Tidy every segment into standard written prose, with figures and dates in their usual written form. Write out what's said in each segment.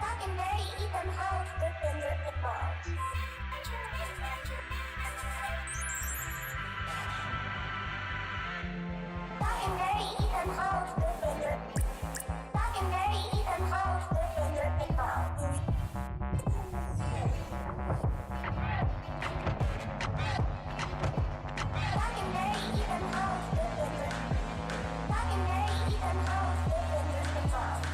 Talking dirty, eat them hoes, drippin', drippin' balls. Talking dirty, eat them hoes, drippin', drippin'. Talking dirty, eat them hoes, drippin', drippin' balls. Talking dirty, eat them hoes, drippin', drippin'. Talking dirty, eat them hoes, drippin', drippin' balls.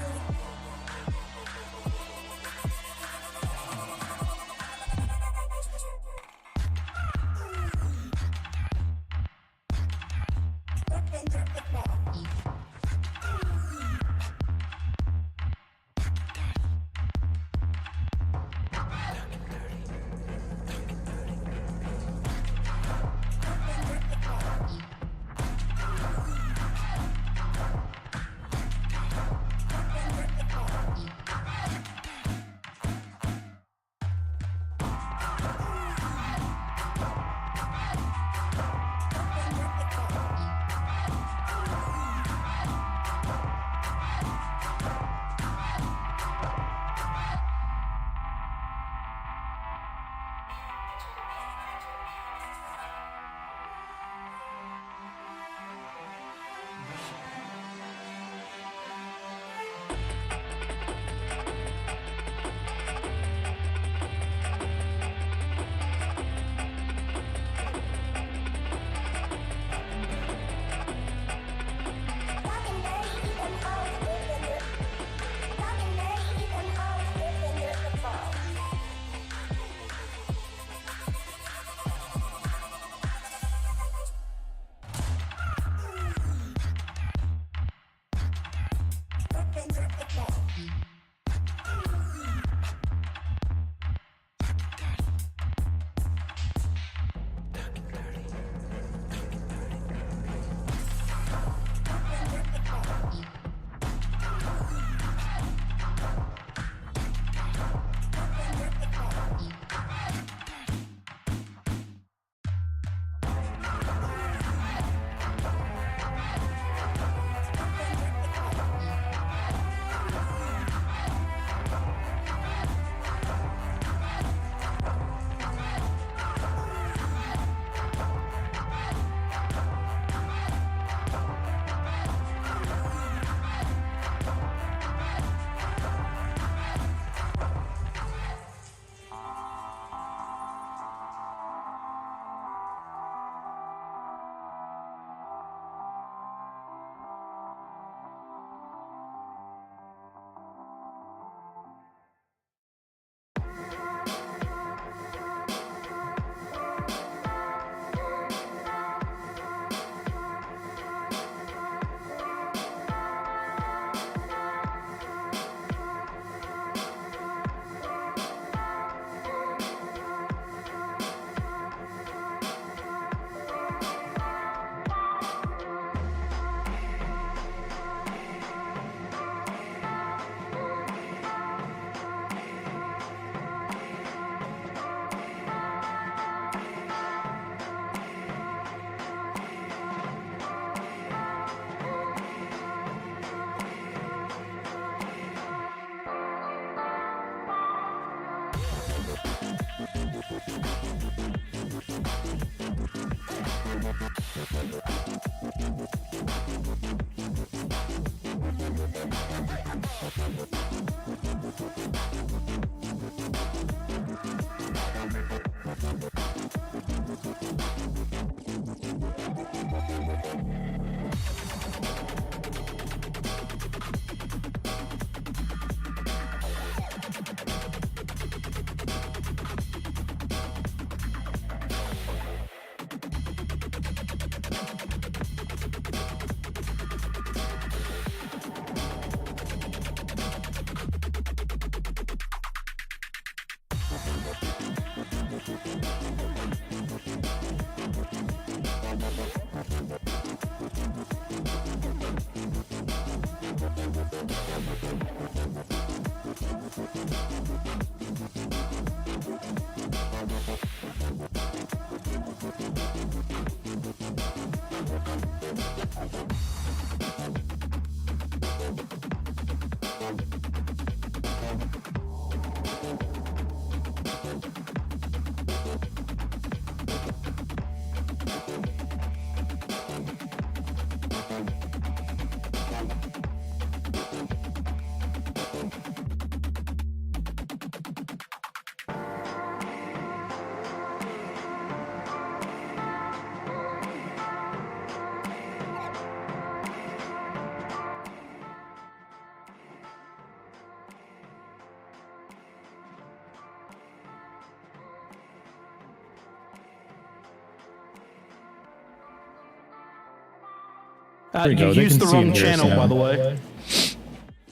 You used the wrong channel, by the way.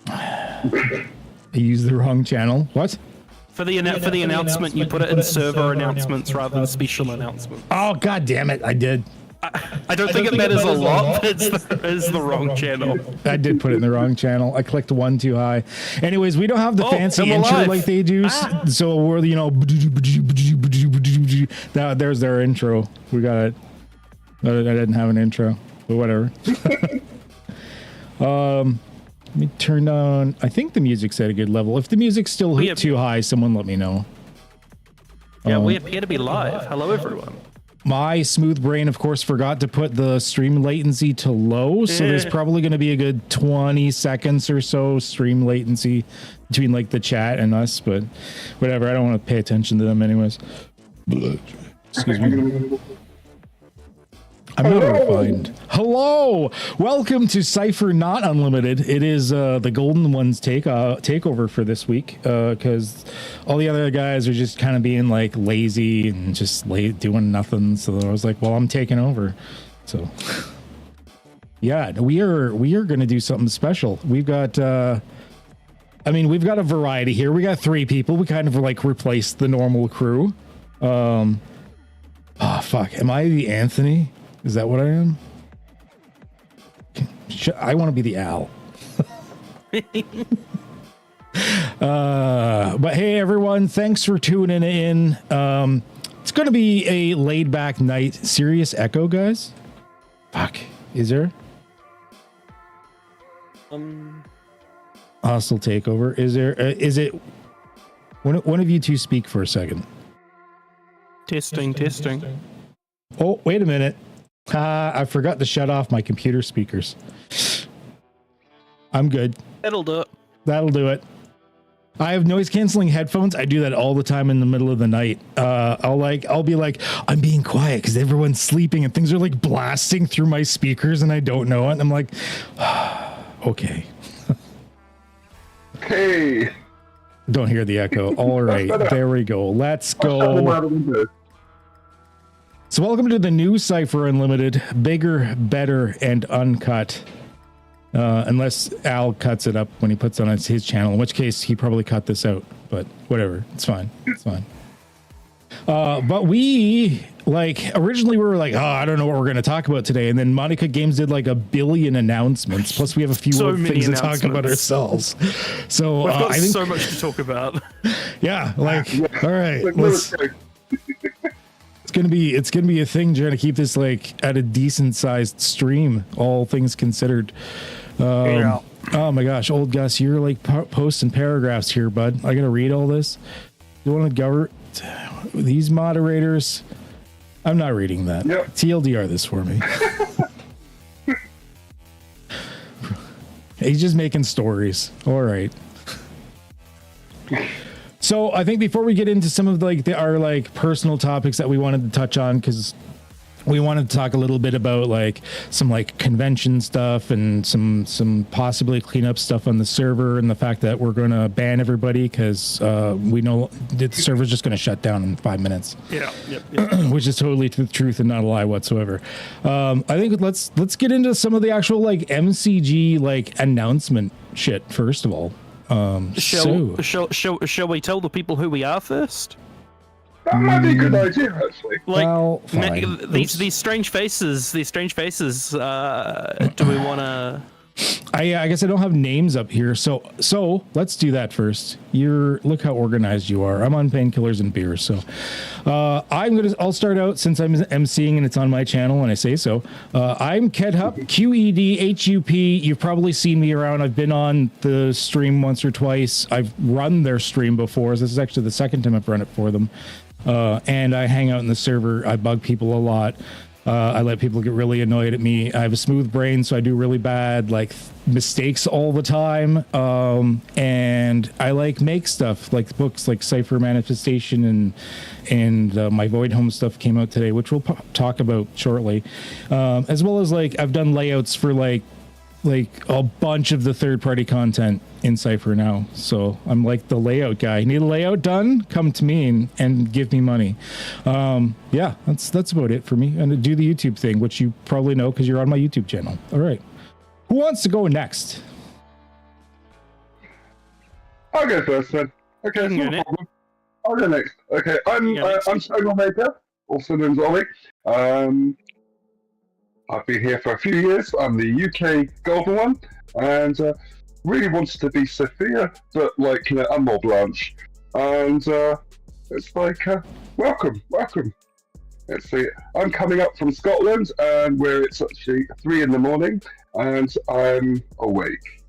I used the wrong channel. What? For the announcement, you put it in server announcements rather than special announcements. Oh, god damn it! I did. I don't think it matters a lot, but it's the wrong channel. I did put it in the wrong channel. I clicked one too high. Anyways, we don't have the fancy intro like they do, so we're, you know, there's their intro. We got it. I didn't have an intro, but whatever. Let me turn down. I think the music's at a good level. If the music's still too high, someone let me know. Yeah, we appear to be live. Hello, everyone. My smooth brain, of course, forgot to put the stream latency to low, so there's probably going to be a good 20 seconds or so stream latency between like the chat and us, but whatever. I don't want to pay attention to them anyways. Excuse me. I'm not refined. Hello, welcome to Cypher Not Unlimited. It is the Golden Ones takeover for this week because all the other guys are just kind of being like lazy and just doing nothing. So I was like, well, I'm taking over. So yeah, we are going to do something special. We've got we've got a variety here. We got 3 people. We kind of like replaced the normal crew. Oh fuck, am I the Anthony? Is that what I am? I want to be the Al. But hey, everyone, thanks for tuning in. It's going to be a laid-back night. Serious echo, guys? Fuck. Is there? Hostile takeover. Is there? Is it? One of you two speak for a second. Testing. Oh, wait a minute. I forgot to shut off my computer speakers. I'm good. That'll do it. I have noise canceling headphones. I do that all the time in the middle of the night. I'll be like, I'm being quiet because everyone's sleeping and things are like blasting through my speakers and I don't know it. And I'm like, okay. Hey. Don't hear the echo. All right, there we go. Let's go. So welcome to the new Cypher Unlimited, bigger, better, and uncut. Unless Al cuts it up when he puts it on his channel, in which case he probably cut this out, but whatever. It's fine. But we, originally we were like, I don't know what we're going to talk about today. And then Monica Games did like 1 billion announcements. Plus we have a few more things to talk about ourselves. So we've got I think so much to talk about. Yeah. All right. It's gonna be a thing trying to keep this like at a decent sized stream, all things considered. Oh my gosh, old Gus, you're like posting paragraphs here, bud. I gotta read all this. You want to govern these moderators? I'm not reading that. Yep. TLDR this for me. He's just making stories. All right. So I think before we get into some of our personal topics that we wanted to touch on, because we wanted to talk a little bit about some convention stuff and some possibly cleanup stuff on the server and the fact that we're going to ban everybody because we know the server's just going to shut down in 5 minutes. Yeah. Which is totally the truth and not a lie whatsoever. I think let's get into some of the actual MCG announcement shit first of all. Shall we tell the people who we are first? That might be a good idea, actually. These strange faces. Do we want to? I guess I don't have names up here, so let's do that first. Look how organized you are. I'm on painkillers and beer, so I'll start out since I'm emceeing and it's on my channel and I say so. I'm Kedhup, QEDHUP. You've probably seen me around. I've been on the stream once or twice. I've run their stream before. This is actually the second time I've run it for them, and I hang out in the server. I bug people a lot. I let people get really annoyed at me. I have a smooth brain, so I do really bad mistakes all the time. And I make stuff like books like Cipher Manifestation and my Void Home stuff came out today, which we'll talk about shortly. As well as I've done layouts for a bunch of the third-party content in Cipher now. So I'm the layout guy. Need a layout done? Come to me and give me money. Yeah, that's about it for me. And to do the YouTube thing, which you probably know because you're on my YouTube channel. All right. Who wants to go next? I'll go first then. Okay, You can go no next. problem. I'll go next. Okay, I'm You go next. I'm Stonewall Maker, also known as Ollie. I've been here for a few years. I'm the UK golden one, and really wanted to be Sophia, but like I'm more Blanche, and it's like welcome. Let's see. I'm coming up from Scotland, and where it's actually 3 a.m, and I'm awake.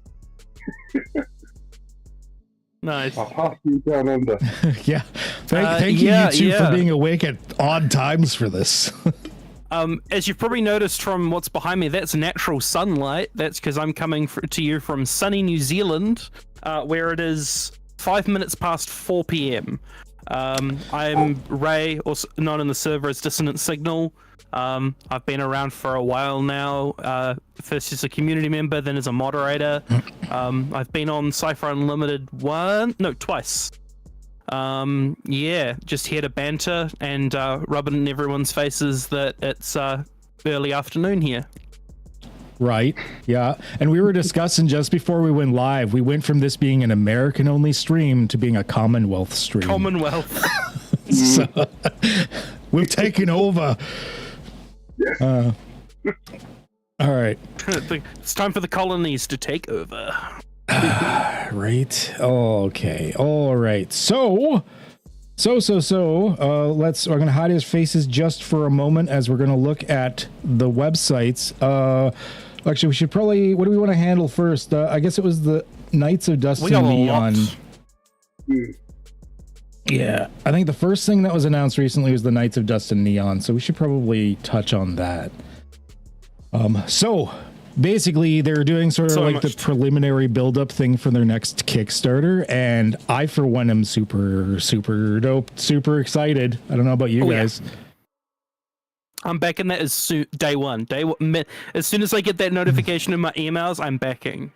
Nice. I'll pass you down under. Yeah. Thank you, you two, for being awake at odd times for this. As you've probably noticed from what's behind me, that's natural sunlight. That's because I'm coming to you from sunny New Zealand, where it is 5 minutes past 4 p.m. I'm Ray, also known in the server as Dissonant Signal. I've been around for a while now, first as a community member, then as a moderator. I've been on Cypher Unlimited twice. Just here to banter and rub it in everyone's faces that it's early afternoon here. Right. Yeah. And we were discussing just before we went live, we went from this being an American only stream to being a Commonwealth stream. Commonwealth. So, we've taken over. Yeah. All right. It's time for the colonies to take over. Right. Okay. All right. So we're going to hide his faces just for a moment as we're going to look at the websites. Actually, we should probably, what do we want to handle first? I guess it was the Knights of Dust and Neon. Yeah. I think the first thing that was announced recently was the Knights of Dust and Neon. So we should probably touch on that. So basically, they're doing sort of the preliminary build-up thing for their next Kickstarter, and I, for one, am super dope, super excited. I don't know about you guys. Yeah. I'm backing that as day one. As soon as I get that notification in my emails, I'm backing.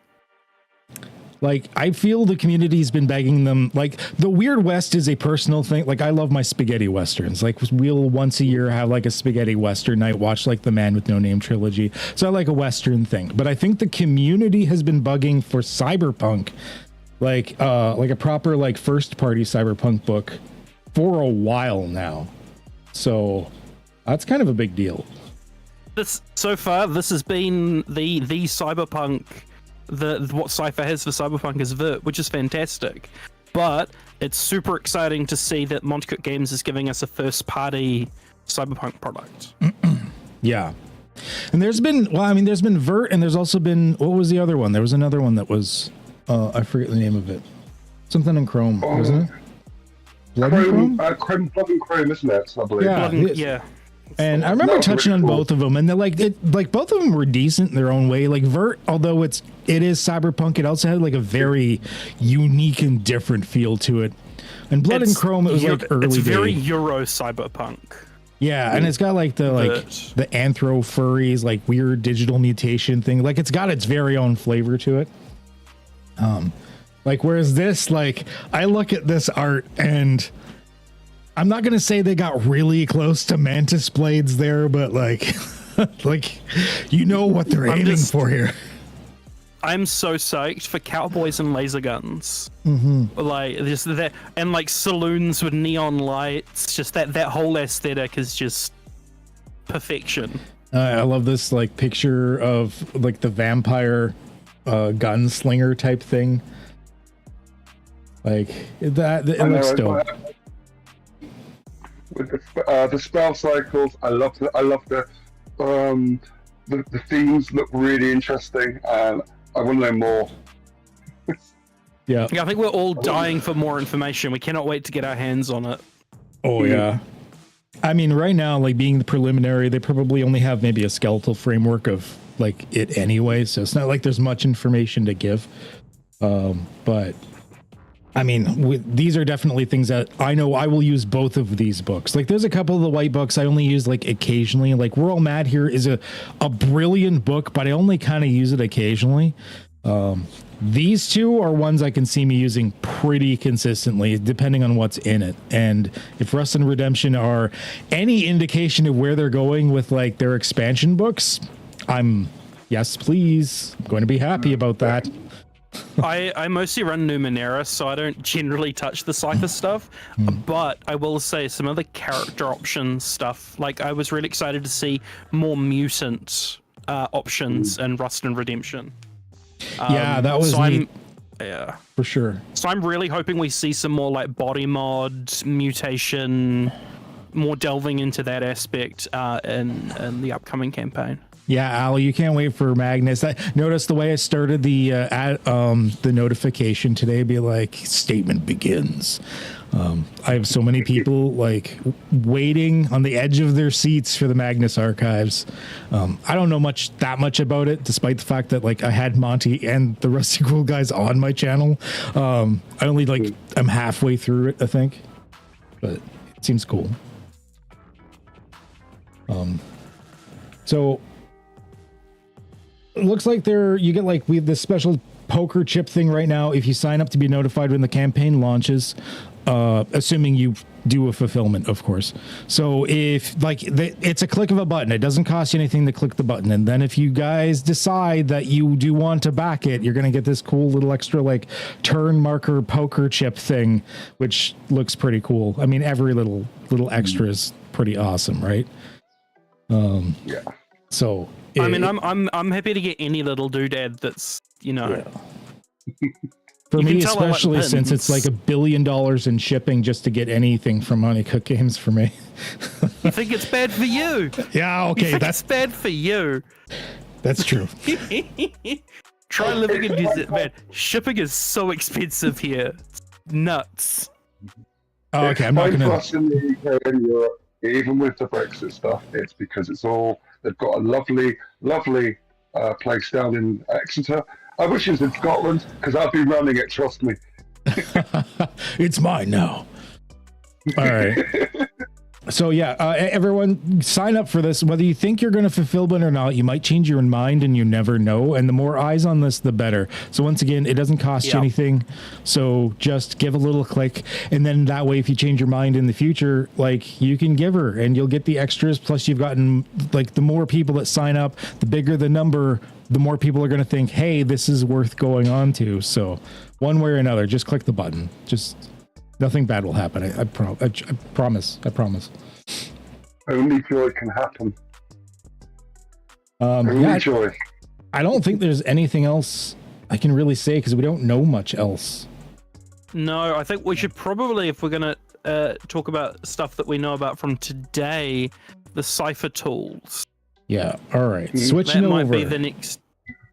Like, I feel the community's been begging them. Like, the Weird West is a personal thing. Like, I love my spaghetti westerns. Like, we'll once a year have like a spaghetti western night, watch like the Man with No Name trilogy. So I like a western thing. But I think the community has been bugging for cyberpunk, like a proper like first party cyberpunk book for a while now. So that's kind of a big deal. This has been the cyberpunk. What Cipher has for Cyberpunk is Vert, which is fantastic. But it's super exciting to see that Montecook Games is giving us a first-party Cyberpunk product. Yeah. And there's been Vert, and there's also been, what was the other one? There was another one that was, I forget the name of it. Something in Chrome, wasn't it? Blood and Chrome, isn't it? I believe. Yeah. And I remember touching on both of them, and they're like both of them were decent in their own way. Like Vert, although it is cyberpunk, it also had like a very unique and different feel to it. And Blood and Chrome, it was like early. It's very Euro cyberpunk. Yeah, and it's got like the anthro furries, like weird digital mutation thing. Like it's got its very own flavor to it. Like whereas this, like I look at this art and I'm not going to say they got really close to Mantis Blades there, but like, like, you know what they're aiming for here. I'm so psyched for cowboys and laser guns. Like, just that, and like saloons with neon lights, just that whole aesthetic is just perfection. I love this like picture of like the vampire gunslinger type thing. Like that, it looks dope. With the spell cycles, I love the themes look really interesting, and I want to know more. Yeah, I think we're all dying for more information. We cannot wait to get our hands on it. Oh yeah. I mean, right now, like being the preliminary, they probably only have maybe a skeletal framework of like it anyway, so it's not like there's much information to give. But I mean, these are definitely things that I know I will use both of these books. Like there's a couple of the white books I only use like occasionally. Like We're All Mad here is a brilliant book, but I only kind of use it occasionally. These two are ones I can see me using pretty consistently, depending on what's in it. And if Rust and Redemption are any indication of where they're going with like their expansion books, I'm Yes, please. I'm going to be happy about that. I mostly run Numenera, so I don't generally touch the Cypher stuff. But I will say some of the character options stuff, like I was really excited to see more mutant options in Rust and Redemption. Yeah, that was neat. Yeah, For sure. so I'm really hoping we see some more like body mod, mutation, more delving into that aspect in the upcoming campaign. Yeah, Al, you can't wait for Magnus. Notice the way I started the notification today, be like, statement begins. I have so many people like waiting on the edge of their seats for the Magnus archives. I don't know that much about it, despite the fact that like I had Monty and the Rusty Cool guys on my channel. I'm halfway through it, I think, but it seems cool. So it looks like you get like we have this special poker chip thing right now if you sign up to be notified when the campaign launches, assuming you do a fulfillment, of course. So if like it's a click of a button, it doesn't cost you anything to click the button, and then if you guys decide that you do want to back it, you're gonna get this cool little extra like turn marker poker chip thing, which looks pretty cool. I mean, every little extra is pretty awesome, right? Yeah. So I mean, I'm happy to get any little doodad that's, you know. Yeah. For me, especially since it's like $1 billion in shipping just to get anything from Honeycook Games for me. You think it's bad for you? Yeah, okay, that's bad for you. That's true. Try living in New Zealand. Man, shipping is so expensive here. It's nuts. Oh, okay, I'm not gonna. In the UK and Europe, even with the Brexit stuff, it's because they've got a lovely place down in Exeter. I wish it was in Scotland, because I've been running it, trust me. It's mine now. All right. So yeah, everyone sign up for this. Whether you think you're going to fulfill it or not, you might change your mind and you never know. And the more eyes on this, the better. So once again, it doesn't cost you anything. So just give a little click. And then that way, if you change your mind in the future, like you can give her and you'll get the extras. Plus you've gotten like the more people that sign up, the bigger the number, the more people are going to think, hey, this is worth going on to. So one way or another, just click the button. Just nothing bad will happen. I promise. Only joy can happen. Joy. I don't think there's anything else I can really say because we don't know much else. No, I think we should probably, if we're going to talk about stuff that we know about from today, the Cipher tools. Yeah. All right. Switching over.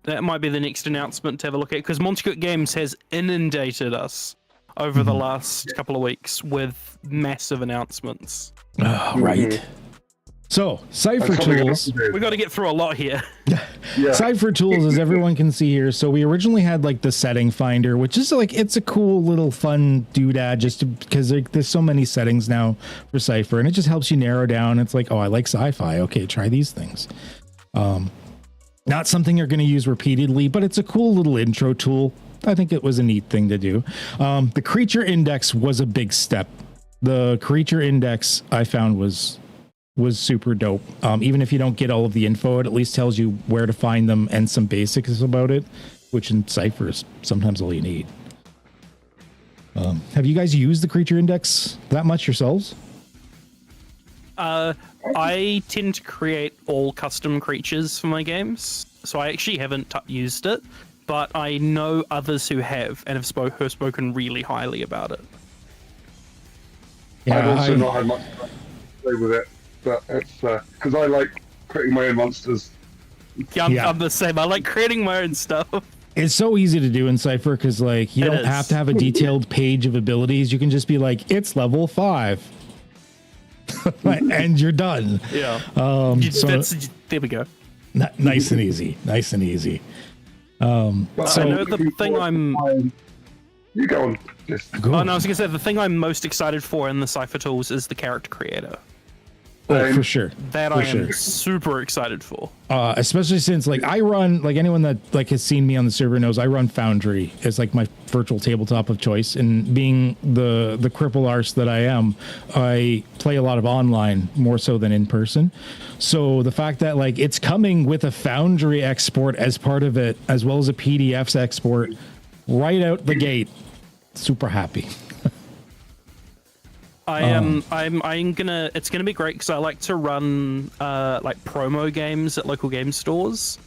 That might be the next announcement to have a look at, because Montecook Games has inundated us over the last couple of weeks with massive announcements. Oh, right. So, Cipher tools. We got to get through a lot here. Yeah. Cipher tools, as everyone can see here. So we originally had like the setting finder, which is like, it's a cool little fun doodad just because there's so many settings now for Cipher, and it just helps you narrow down. It's like, oh, I like sci-fi. Okay, try these things. Not something you're going to use repeatedly, but it's a cool little intro tool. I think it was a neat thing to do. The creature index was a big step. The creature index I found was super dope. Even if you don't get all of the info, it at least tells you where to find them and some basics about it, which in Cipher is sometimes all you need. Have you guys used the creature index that much yourselves? I tend to create all custom creatures for my games, so I actually haven't used it, but I know others who have and have spoken really highly about it. Yeah, I've also not had much time to play with it, but it's because I like creating my own monsters. Yeah, I'm the same. I like creating my own stuff. It's so easy to do in Cipher because like you don't have to have a detailed page of abilities. You can just be like, it's level 5. And you're done. Yeah. There we go. Nice and easy. Nice and easy. I know the thing I'm. You go on. I was gonna say the thing I'm most excited for in the Cipher tools is the character creator. Oh, for sure. That For I am sure. super excited for. Especially since like I run, like anyone that like has seen me on the server knows I run Foundry as like my virtual tabletop of choice. And being the cripple arse that I am, I play a lot of online more so than in person. So the fact that like it's coming with a Foundry export as part of it, as well as a PDFs export right out the gate, super happy. I'm gonna. It's gonna be great because I like to run like promo games at local game stores,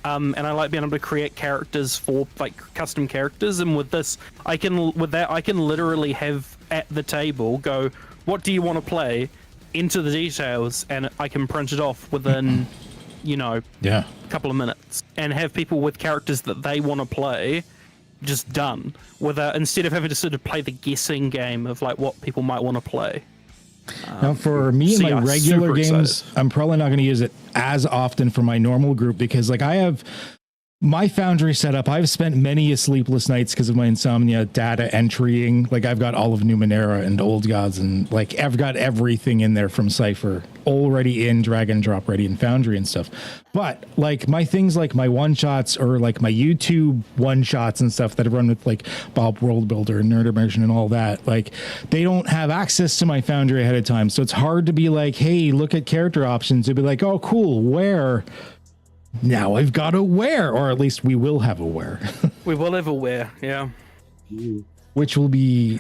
and I like being able to create characters for like custom characters. And with this, I can literally have at the table go, what do you want to play? Into the details, and I can print it off within, a couple of minutes, and have people with characters that they want to play just done without, instead of having to sort of play the guessing game of like what people might want to play. Now for me and my regular games, I'm probably not going to use it as often for my normal group because like I have my Foundry setup. I've spent many a sleepless nights because of my insomnia data entrying. Like I've got all of Numenera and Old Gods and like I've got everything in there from Cipher already in drag and drop ready in Foundry and stuff. But like my things like my one shots or like my YouTube one shots and stuff that I've run with like Bob World Builder and Nerd Immersion and all that, like they don't have access to my Foundry ahead of time. So it's hard to be like, hey, look at character options. It'd be like, oh, cool, where? Now I've got a where, or at least we will have a where. We will have a where, yeah. Which will be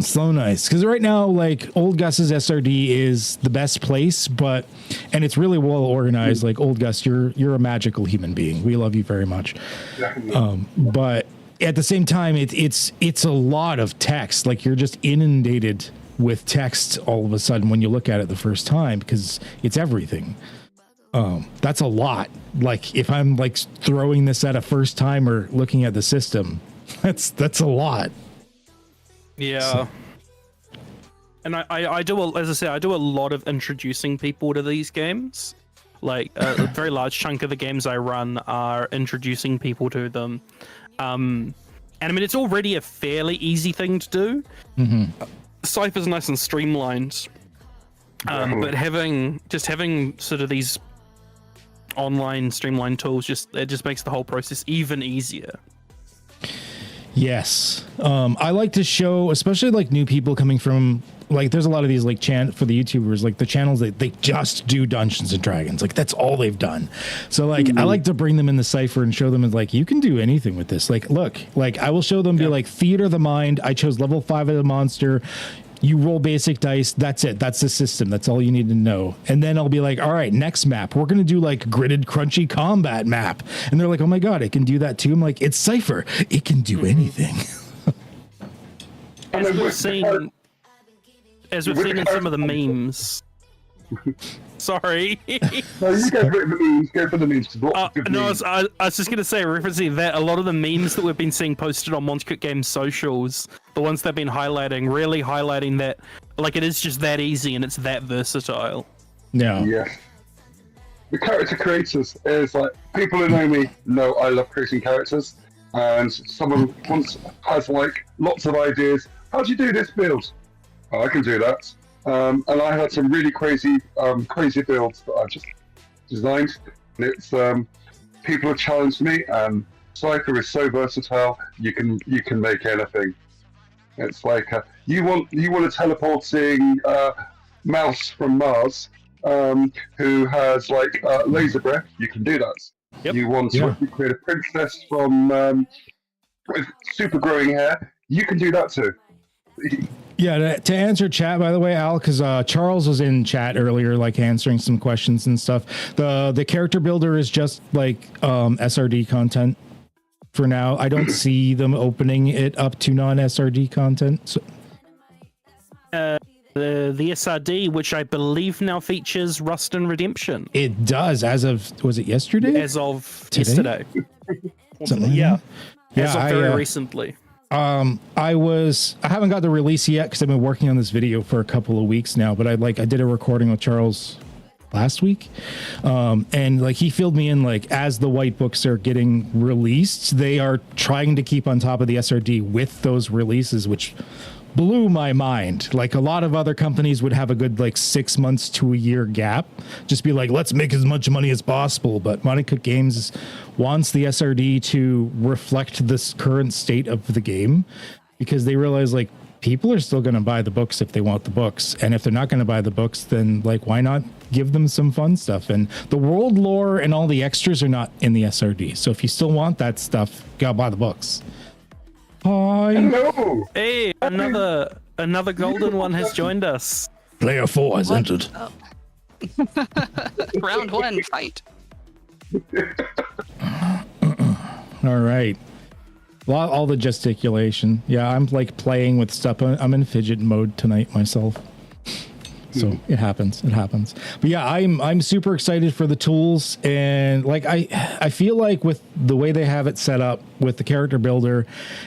so nice. Because right now, like, Old Gus's SRD is the best place, and it's really well organized. Like, Old Gus, you're a magical human being. We love you very much. But at the same time, it's a lot of text. Like, you're just inundated with text all of a sudden when you look at it the first time, because it's everything. That's a lot. Like if I'm like throwing this at a first timer looking at the system, that's a lot. Yeah. So. And I do, as I say, I do a lot of introducing people to these games. Like a very large chunk of the games I run are introducing people to them. And I mean, it's already a fairly easy thing to do. Mm-hmm. Cypher's nice and streamlined. But having sort of these online streamlined tools it just makes the whole process even easier. Yes. I like to show, especially like new people coming from like there's a lot of these like for the YouTubers, like the channels that they just do Dungeons and Dragons, like that's all they've done. So like I like to bring them in the Cipher and show them like you can do anything with this. Like look, like I will show them be like Theater of the Mind. I chose level 5 of the monster. You roll basic dice. That's it. That's the system. That's all you need to know. And then I'll be like, all right, next map. We're going to do like gridded, crunchy combat map. And they're like, oh my God, it can do that too. I'm like, it's Cipher. It can do anything. As we've seen in some of the memes. Sorry. No, you go for the memes. Go for the memes. I was just going to say, referencing that, a lot of the memes that we've been seeing posted on Monster Games socials, the ones they've been highlighting, really highlighting that, like, it is just that easy and it's that versatile. Yeah. Yeah. The character creators is like, people who know me know I love creating characters, and someone once has like lots of ideas. How do you do this build? Oh, I can do that. And I had some really crazy builds that I've just designed. And it's people have challenged me, and Cipher is so versatile. You can make anything. It's like you want a teleporting mouse from Mars who has like laser breath. You can do that. Yep. You want to create a princess from with super growing hair. You can do that too. Yeah, to answer chat, by the way, Al, because Charles was in chat earlier, like answering some questions and stuff. The character builder is just like SRD content for now. I don't see them opening it up to non-SRD content. So. The SRD, which I believe now features Rust and Redemption. It does, as of, was it yesterday? As of yesterday. Yeah. As of very recently. I haven't got the release yet because I've been working on this video for a couple of weeks now, but I did a recording with Charles last week. And like he filled me in, like as the white books are getting released, they are trying to keep on top of the SRD with those releases, which blew my mind. Like a lot of other companies would have a good like 6 months to a year gap, just be like, let's make as much money as possible. But Monte Cook Games wants the SRD to reflect this current state of the game, because they realize like people are still going to buy the books if they want the books. And if they're not going to buy the books, then like, why not give them some fun stuff? And the world lore and all the extras are not in the SRD. So if you still want that stuff, gotta buy the books. Hi. Hello. Hey, another golden one has joined us. Player 4 has entered. Oh. Round 1, fight. All right. All the gesticulation. Yeah, I'm like playing with stuff. I'm in fidget mode tonight myself. So it happens. But yeah, I'm super excited for the tools, and like I feel like with the way they have it set up with the character builder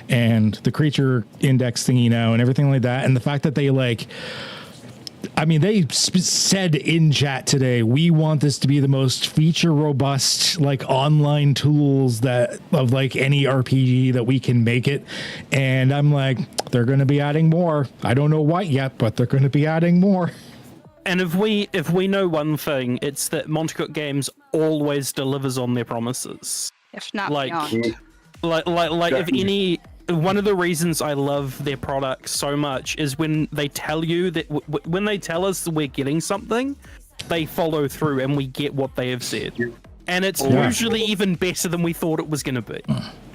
and the creature index thingy now and everything like that, and the fact that they like, I mean, they said in chat today, we want this to be the most feature robust, like online tools that of like any RPG that we can make it. And I'm like, they're going to be adding more. I don't know what yet, but they're going to be adding more. And if we know one thing, it's that Monte Cook Games always delivers on their promises. If not Like- beyond. Like if Definitely. any, one of the reasons I love their products so much is when they tell you that when they tell us we're getting something, they follow through and we get what they have said. And it's Yeah. usually even better than we thought it was going to be.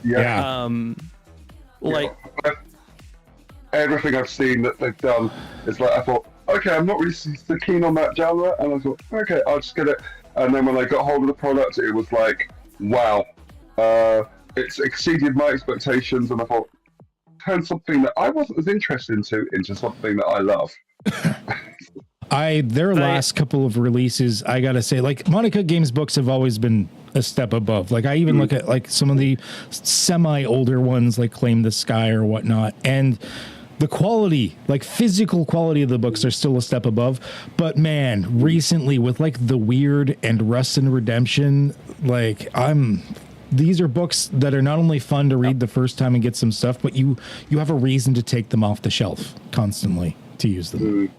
Yeah. Like Everything I've seen that they've done is like, I thought, okay, I'm not really so keen on that genre, and I thought, okay, I'll just get it. And then when I got hold of the product, it was like, wow, it's exceeded my expectations, and I thought, turn something that I wasn't as interested into something that I love. Their last couple of releases, I gotta say, like Monte Cook Games books have always been a step above. Like I even look at like some of the semi older ones, like Claim the Sky or whatnot, and the quality, like physical quality of the books are still a step above. But man, recently with like The Weird and Rust and Redemption, like these are books that are not only fun to read the first time and get some stuff, but you have a reason to take them off the shelf constantly to use them.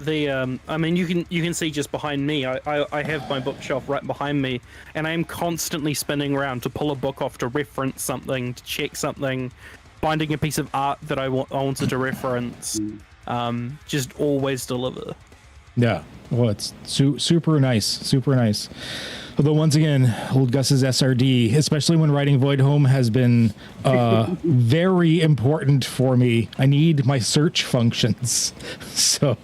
I mean, you can see just behind me. I have my bookshelf right behind me, and I am constantly spinning around to pull a book off to reference something, to check something, finding a piece of art that I wanted to reference. Just always deliver. Yeah. Well, it's super nice. Although once again, old Gus's SRD, especially when writing Void Home, has been very important for me. I need my search functions. So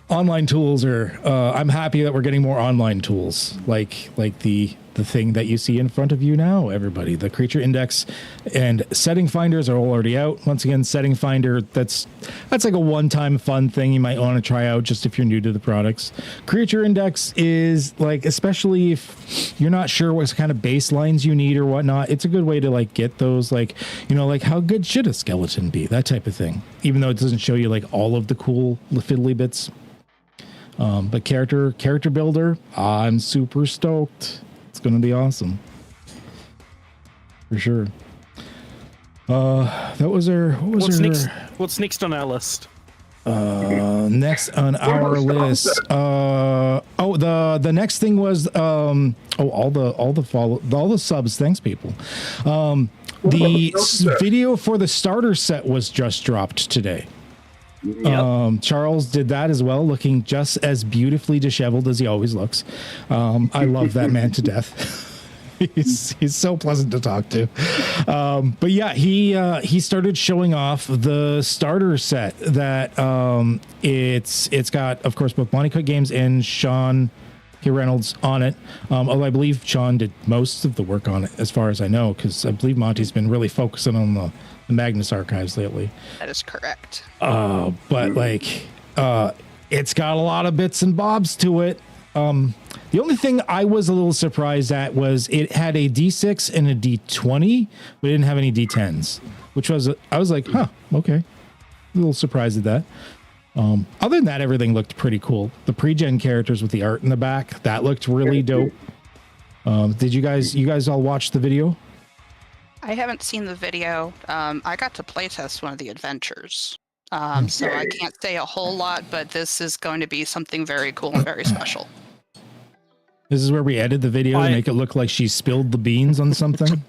online tools are, I'm happy that we're getting more online tools, like the thing that you see in front of you now, everybody. The creature index and setting finders are already out. Once again, setting finder, that's like a one-time fun thing you might want to try out just if you're new to the products. Creature index is like, especially if you're not sure what kind of baselines you need or whatnot, it's a good way to like get those, like, you know, like how good should a skeleton be, that type of thing, even though it doesn't show you like all of the cool fiddly bits. But character builder, I'm super stoked. It's going to be awesome. For sure. What's Next on our list? next on our list? The next thing was all the subs. Thanks, people. The video for the starter set was just dropped today. Yep. Charles did that as well, looking just as beautifully disheveled as he always looks. I love that man to death. He's so pleasant to talk to. But yeah, he started showing off the starter set that it's got, of course, both Monte Cook Games and Sean Reynolds on it. Although I believe Sean did most of the work on it, as far as I know, because I believe Monty's been really focusing on the Magnus archives lately. That is correct. But like, it's got a lot of bits and bobs to it. The only thing I was a little surprised at was it had a D6 and a D20, but it didn't have any D10s, which was, I was like, huh, okay. A little surprised at that. Other than that, everything looked pretty cool. The pre-gen characters with the art in the back, that looked really dope. Did you guys all watch the video? I haven't seen the video. I got to playtest one of the adventures. So I can't say a whole lot, but this is going to be something very cool and very special. This is where we edit the video to make it look like she spilled the beans on something.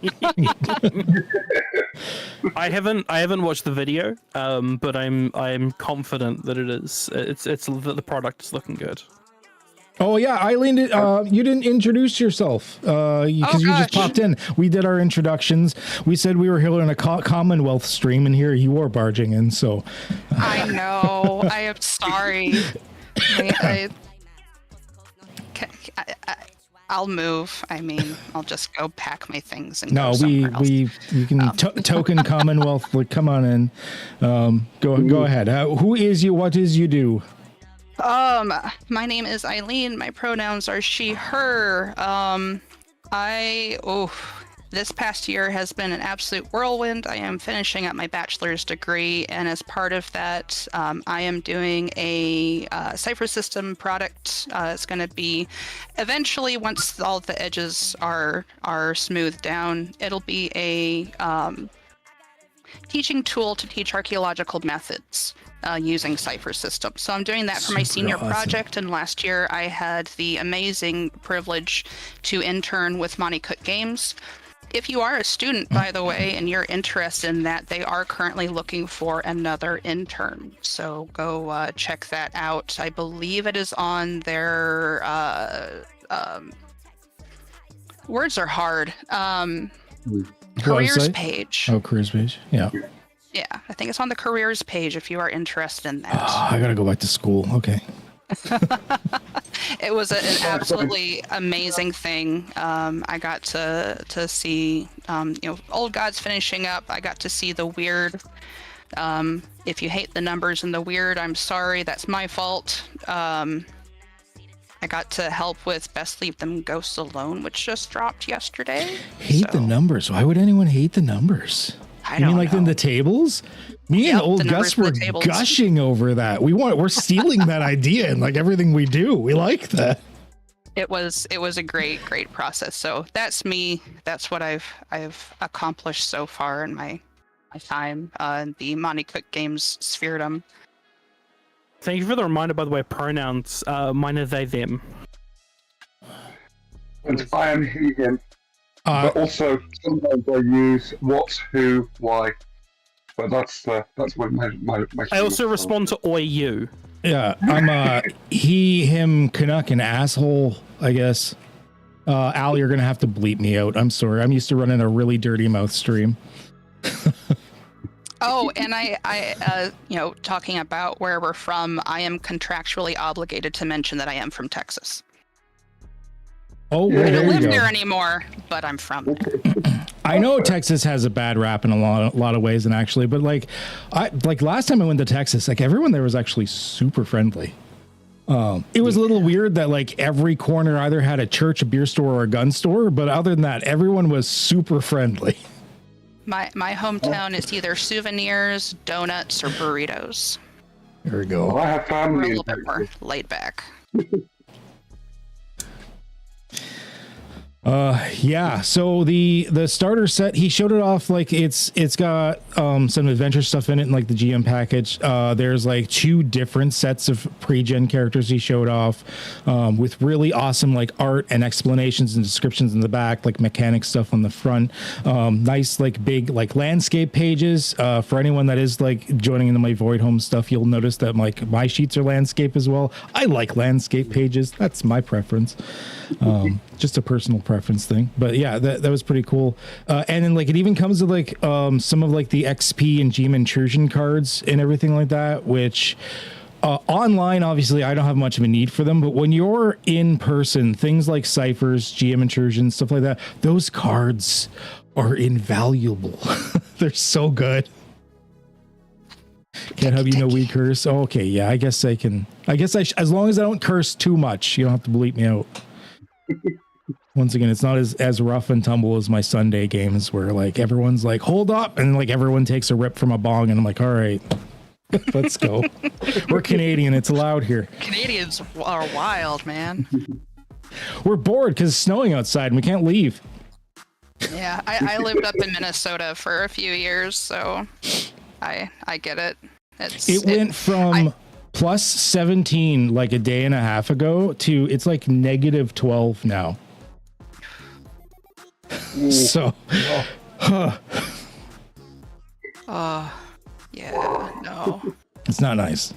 I haven't watched the video, but I'm confident that the product is looking good. Oh yeah, Eileen, you didn't introduce yourself because you just popped in. We did our introductions. We said we were here on a Commonwealth stream, and here you are barging in. So I know. I am sorry. I'll move. I mean, I'll just go pack my things and go somewhere else. You can token Commonwealth. Like, come on in. Go ahead. Who is you? What is you do? My name is Eileen. My pronouns are she, her. This past year has been an absolute whirlwind. I am finishing up my bachelor's degree, and as part of that, I am doing a Cipher system product. It's going to be eventually, once all the edges are smoothed down, it'll be a teaching tool to teach archaeological methods using Cipher systems. So I'm doing that for my senior project, and last year I had the amazing privilege to intern with Monty Cook Games. If you are a student, by the way, and you're interested in that, they are currently looking for another intern. So go check that out. I believe it is on their words are hard. Careers page. Oh, careers page. Yeah. Yeah, I think it's on the careers page if you are interested in that. Oh, I gotta go back to school. Okay. It was an absolutely amazing thing. I got to see, Old Gods finishing up. I got to see the weird. If you hate the numbers and the weird, I'm sorry. That's my fault. I got to help with Best Leave Them Ghosts Alone, which just dropped yesterday. Hate the numbers? Why would anyone hate the numbers? I don't know. In the tables? Me and Old Gus were gushing over that. We're stealing that idea in like everything we do. We like that. It was a great process. So that's me. That's what I've accomplished so far in my time in the Monty Cook Games spheredom. Thank you for the reminder, by the way. Pronouns, mine are they, them. And I am he, him. But also sometimes I use what, who, why. But that's what my I also respond to oi, you. Yeah, I'm he, him, Canuck, and asshole, I guess. Al, you're gonna have to bleep me out. I'm sorry. I'm used to running a really dirty mouth stream. Oh, and I talking about where we're from, I am contractually obligated to mention that I am from Texas. Oh, I don't live there anymore, but I'm from there. I know Texas has a bad rap in a lot of ways, and actually, but like last time I went to Texas, like everyone there was actually super friendly. It was a little weird that like every corner either had a church, a beer store, or a gun store, but other than that, everyone was super friendly. My hometown is either souvenirs, donuts, or burritos. There we go. Well, I have family. We're a little bit more laid back. Yeah, so the starter set, he showed it off like it's got some adventure stuff in it and like the GM package. There's like 2 different sets of pre-gen characters he showed off with really awesome like art and explanations and descriptions in the back, like mechanic stuff on the front. Nice like big like landscape pages. For anyone that is like joining into my Void Home stuff, you'll notice that like my sheets are landscape as well. I like landscape pages. That's my preference. Just a personal preference thing, but yeah, that was pretty cool. And then like it even comes with like some of like the XP and GM intrusion cards and everything like that, which online obviously I don't have much of a need for them, but when you're in person, things like ciphers, GM intrusions, stuff like that, those cards are invaluable. They're so good. Can't have we curse. Oh, okay, yeah, I guess I can. As long as I don't curse too much, you don't have to bleep me out. Once again, it's not as rough and tumble as my Sunday games where like everyone's like, hold up, and like everyone takes a rip from a bong, and I'm like, all right, Let's go. We're Canadian. It's allowed here. Canadians are wild, man. We're bored because it's snowing outside and we can't leave. Yeah, I lived up in Minnesota for a few years, so I get it. It went from plus 17 like a day and a half ago to it's like negative 12 now. So, yeah, no. it's not nice.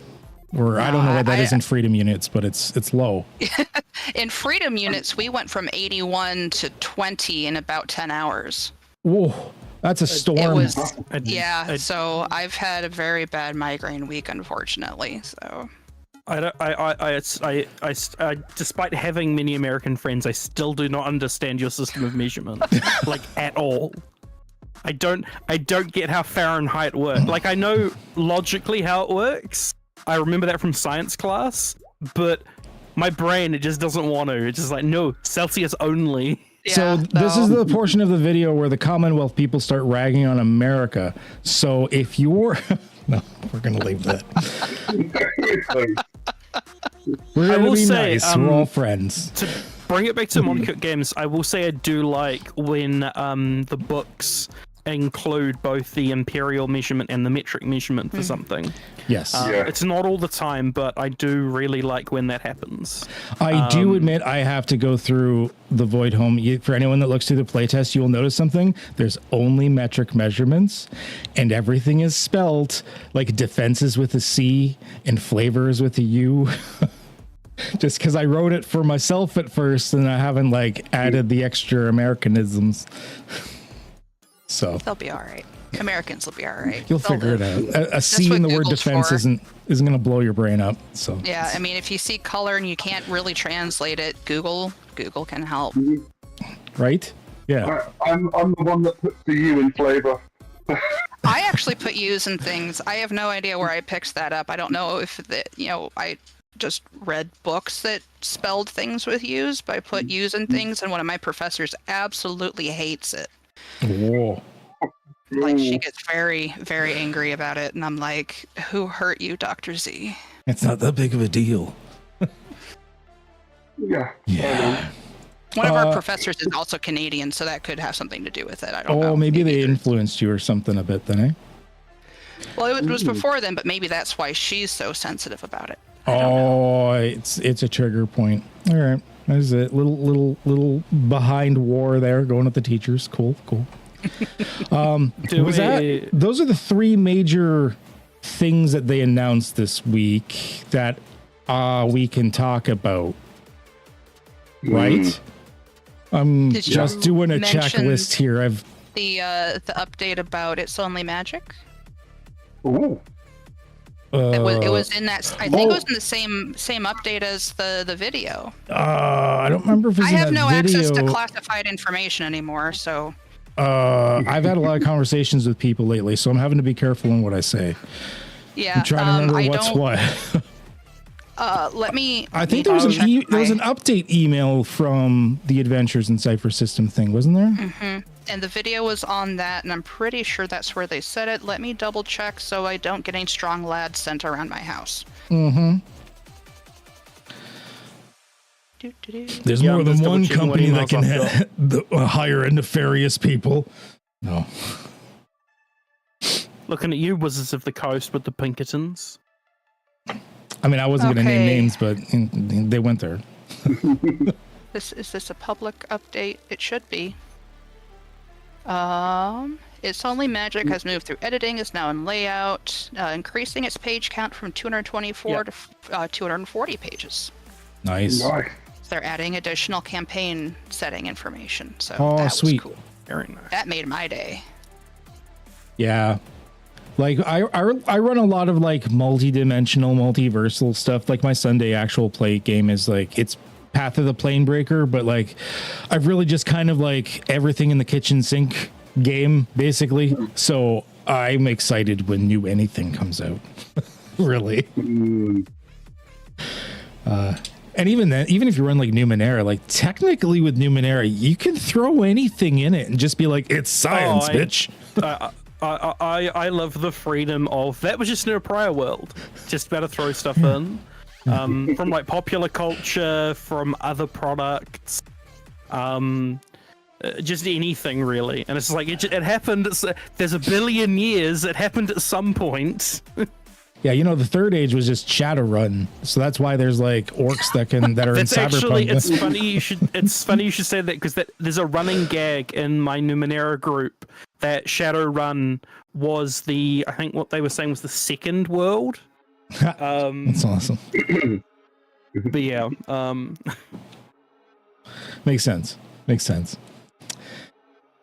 I don't know what that is in freedom units, but it's low. In freedom units, we went from 81 to 20 in about 10 hours. Whoa, that's a storm. It was, so I've had a very bad migraine week, unfortunately. So despite having many American friends, I still do not understand your system of measurement, like at all. I don't get how Fahrenheit works. Like I know logically how it works. I remember that from science class, but my brain, it just doesn't want to. It's just like, no, Celsius only. Yeah, so this is the portion of the video where the Commonwealth people start ragging on America. So if you're... No, we're going to leave that. We're going to be nice. We're all friends. To bring it back to Monocut games, I will say I do like when the books include both the imperial measurement and the metric measurement for something. Yes. It's not all the time, but I do really like when that happens. I do admit I have to go through the Void Home. For anyone that looks through the playtest, you will notice something. There's only metric measurements, and everything is spelled like defenses with a C and flavors with a U. Just because I wrote it for myself at first, and I haven't like added the extra Americanisms. So they'll be all right. Americans will be all right. You'll figure it out. A C in the word defense isn't going to blow your brain up. So yeah, I mean, if you see color and you can't really translate it, Google can help. Right? Yeah. I'm the one that puts the U in flavor. I actually put U's in things. I have no idea where I picked that up. I don't know if I just read books that spelled things with U's, but I put U's in things, and one of my professors absolutely hates it. Whoa. Like, she gets very, very angry about it, and I'm like, who hurt you, Dr. Z? It's not that big of a deal. Yeah. One of our professors is also Canadian, so that could have something to do with it. I don't know. Oh, maybe they influenced you or something a bit then, eh? Well, it was before then, but maybe that's why she's so sensitive about it. Oh, it's a trigger point. All right. There's a little behind war there going at the teachers. Cool. Those are the three major things that they announced this week that we can talk about. Right? I'm just doing a checklist here. I've the update about It's Only Magic. Ooh. It was in that. I think it was in the same update as the video. I don't remember if it's I have in that no video. access to classified information anymore, so. I've had a lot of conversations with people lately, so I'm having to be careful in what I say. Yeah, I'm trying to remember what's what. Let me. I think there was an update email from the Adventures in Cipher system thing, wasn't there? Mm-hmm. And the video was on that, and I'm pretty sure that's where they said it. Let me double check so I don't get any strong lads sent around my house. Mm-hmm. There's more than one company that can hire nefarious people. No. Looking at you, Wizards of the Coast with the Pinkertons. I mean, I wasn't going to name names, but they went there. Is this a public update? It should be. It's Only Magic has moved through editing, is now in layout, increasing its page count from 224 to 240 pages. Nice. They're adding additional campaign setting information. So that sweet. was cool. Very nice. That made my day. Yeah. Like I run a lot of like multi-dimensional, multiversal stuff. Like my Sunday actual play game is like it's Path of the Planebreaker, but like I've really just kind of like everything in the kitchen sink game basically. So I'm excited when new anything comes out. Really. And even then, even if you run like Numenera, like technically with Numenera, you can throw anything in it and just be like, it's science, bitch. I love the freedom of that was just in a prior world. Just about to throw stuff in. From like popular culture, from other products, just anything really. And it's like it happened. There's a billion years. It happened at some point. Yeah, you know, the third age was just Shadowrun, so that's why there's like orcs that are That's in actually Cyberpunk. it's funny you should say that because there's a running gag in my Numenera group that Shadowrun was I think what they were saying was the second world. That's awesome. But yeah, Makes sense.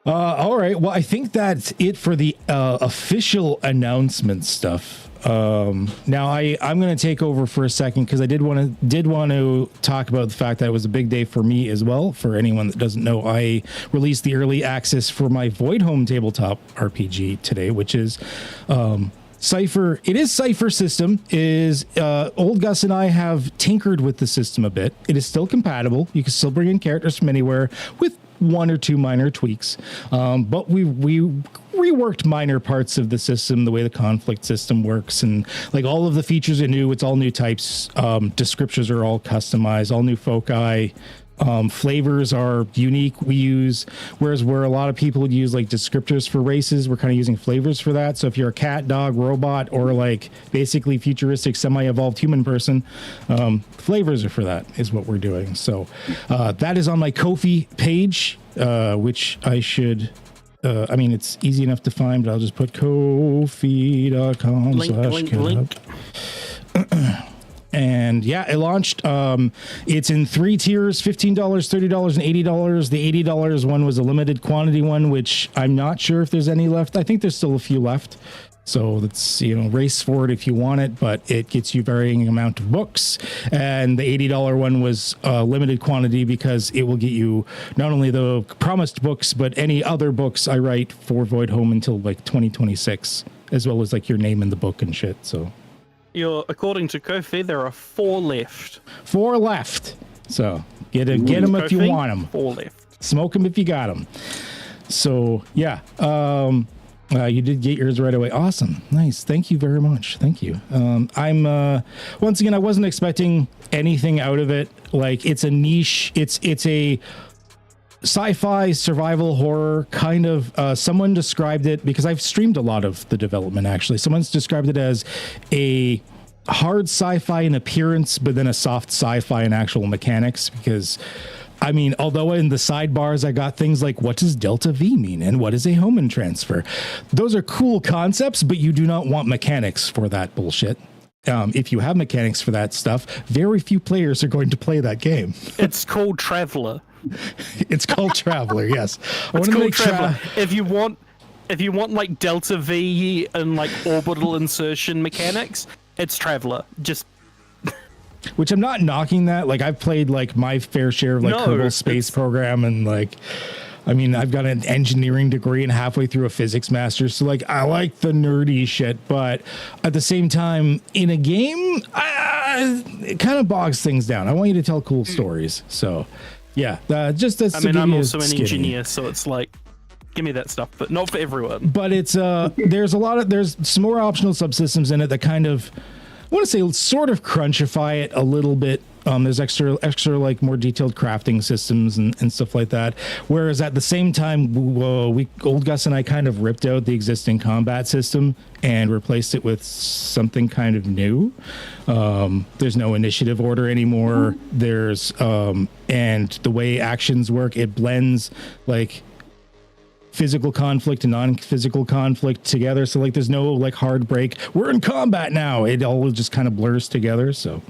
All right. Well, I think that's it for the official announcement stuff. Now I'm going to take over for a second because I did want to talk about the fact that it was a big day for me as well. For anyone that doesn't know, I released the early access for my Void Home tabletop RPG today, which is Cipher. It is Cipher system. Old Gus and I have tinkered with the system a bit. It is still compatible. You can still bring in characters from anywhere with one or two minor tweaks, but we reworked minor parts of the system, the way the conflict system works, and like all of the features are new. It's all new types. Descriptors are all customized, all new foci. Flavors are unique. We use, whereas where a lot of people would use like descriptors for races, we're kind of using flavors for that. So if you're a cat, dog, robot, or like basically futuristic semi-evolved human person, flavors are for that is what we're doing. So that is on my Ko-fi page, which I should, I mean, it's easy enough to find, but I'll just put kofi.com/link. And yeah, it launched. It's in 3 tiers: $15, $30, and $80. The $80 one was a limited quantity one, which I'm not sure if there's any left. I think there's still a few left. So let's, race for it if you want it, but it gets you varying amount of books. And the $80 one was limited quantity because it will get you not only the promised books, but any other books I write for Void Home until like 2026, as well as like your name in the book and shit. So. According to Ko-fi, there are 4 left. 4 left. So get them if you want them. 4 left. Smoke them if you got them. So yeah, you did get yours right away. Awesome, nice. Thank you very much. Thank you. I'm once again, I wasn't expecting anything out of it. Like it's a niche. It's a sci-fi survival horror kind of. Someone described it, because I've streamed a lot of the development actually. Someone's described it as a hard sci-fi in appearance, but then a soft sci-fi in actual mechanics. Because I mean, although in the sidebars I got things like, what does Delta V mean and what is a Hohmann transfer? Those are cool concepts, but you do not want mechanics for that bullshit. If you have mechanics for that stuff, very few players are going to play that game. It's called Traveler. It's called Traveler, yes. It's called Traveler. If you want like Delta V and like orbital insertion mechanics, it's Traveler. Just which I'm not knocking that. Like I've played like my fair share of like Kerbal Space Program, and like I mean, I've got an engineering degree and halfway through a physics master's. So like I like the nerdy shit, but at the same time in a game, it kind of bogs things down. I want you to tell cool stories. So yeah, just that's. I mean, I'm also an engineer, so it's like, give me that stuff, but not for everyone. But it's there's some more optional subsystems in it that kind of, I want to say, sort of crunchify it a little bit. There's extra like more detailed crafting systems and stuff like that. Whereas at the same time, Old Gus and I kind of ripped out the existing combat system and replaced it with something kind of new. There's no initiative order anymore. There's and the way actions work, it blends like physical conflict and non-physical conflict together. So like there's no like hard break, we're in combat now. It all just kind of blurs together. So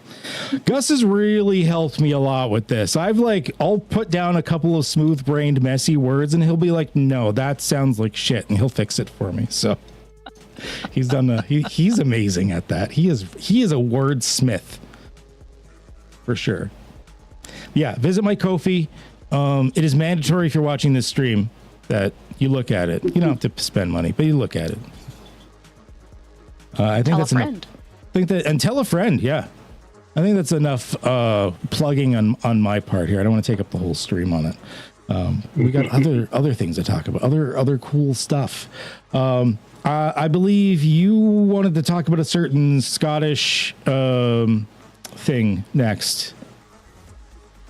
Gus has really helped me a lot with this. I'll put down a couple of smooth-brained messy words and he'll be like, no, that sounds like shit, and he'll fix it for me. So he's done he's amazing at that. He is a wordsmith for sure. Yeah, visit my Ko-fi. It is mandatory if you're watching this stream that you look at it. You don't have to spend money, but you look at it. I think tell that's a friend. And tell a friend. Yeah, I think that's enough plugging on my part here. I don't want to take up the whole stream on it. We got other things to talk about, other cool stuff. I believe you wanted to talk about a certain Scottish thing next.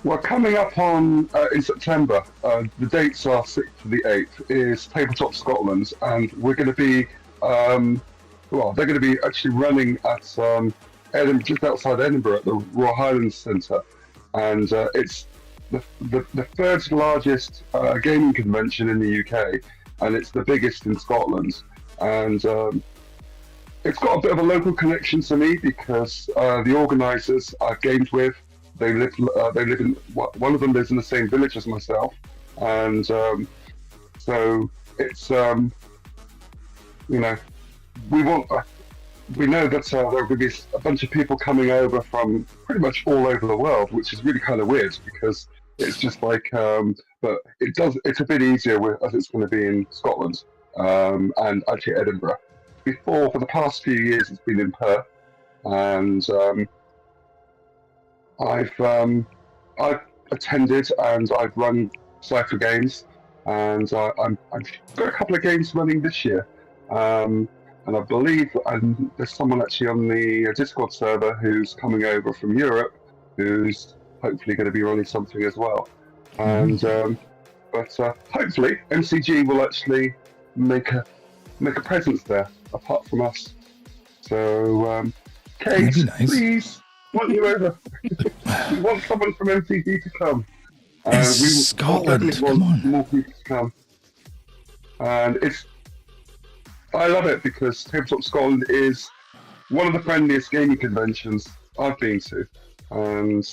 Well, coming up on in September, the dates are 6th to the 8th, is Tabletop Scotland, and we're going to be, they're going to be actually running at just outside Edinburgh at the Royal Highlands Centre, and it's the third largest gaming convention in the UK, and it's the biggest in Scotland, and it's got a bit of a local connection to me because the organisers I've gamed with. They live in, one of them lives in the same village as myself, and so it's we know that there are going to be a bunch of people coming over from pretty much all over the world, which is really kind of weird because it's just like, but it's a bit easier as it's going to be in Scotland and actually Edinburgh. For the past few years, it's been in Perth, and I've attended and I've run Cipher games, and I've got a couple of games running this year, and I believe there's someone actually on the Discord server who's coming over from Europe who's hopefully going to be running something as well, and but hopefully MCG will actually make a presence there apart from us. So Kate, nice. Please. Want you over? We want someone from MTV to come. Scotland, come on. More people to come. And I love it because Tabletop Scotland is one of the friendliest gaming conventions I've been to, and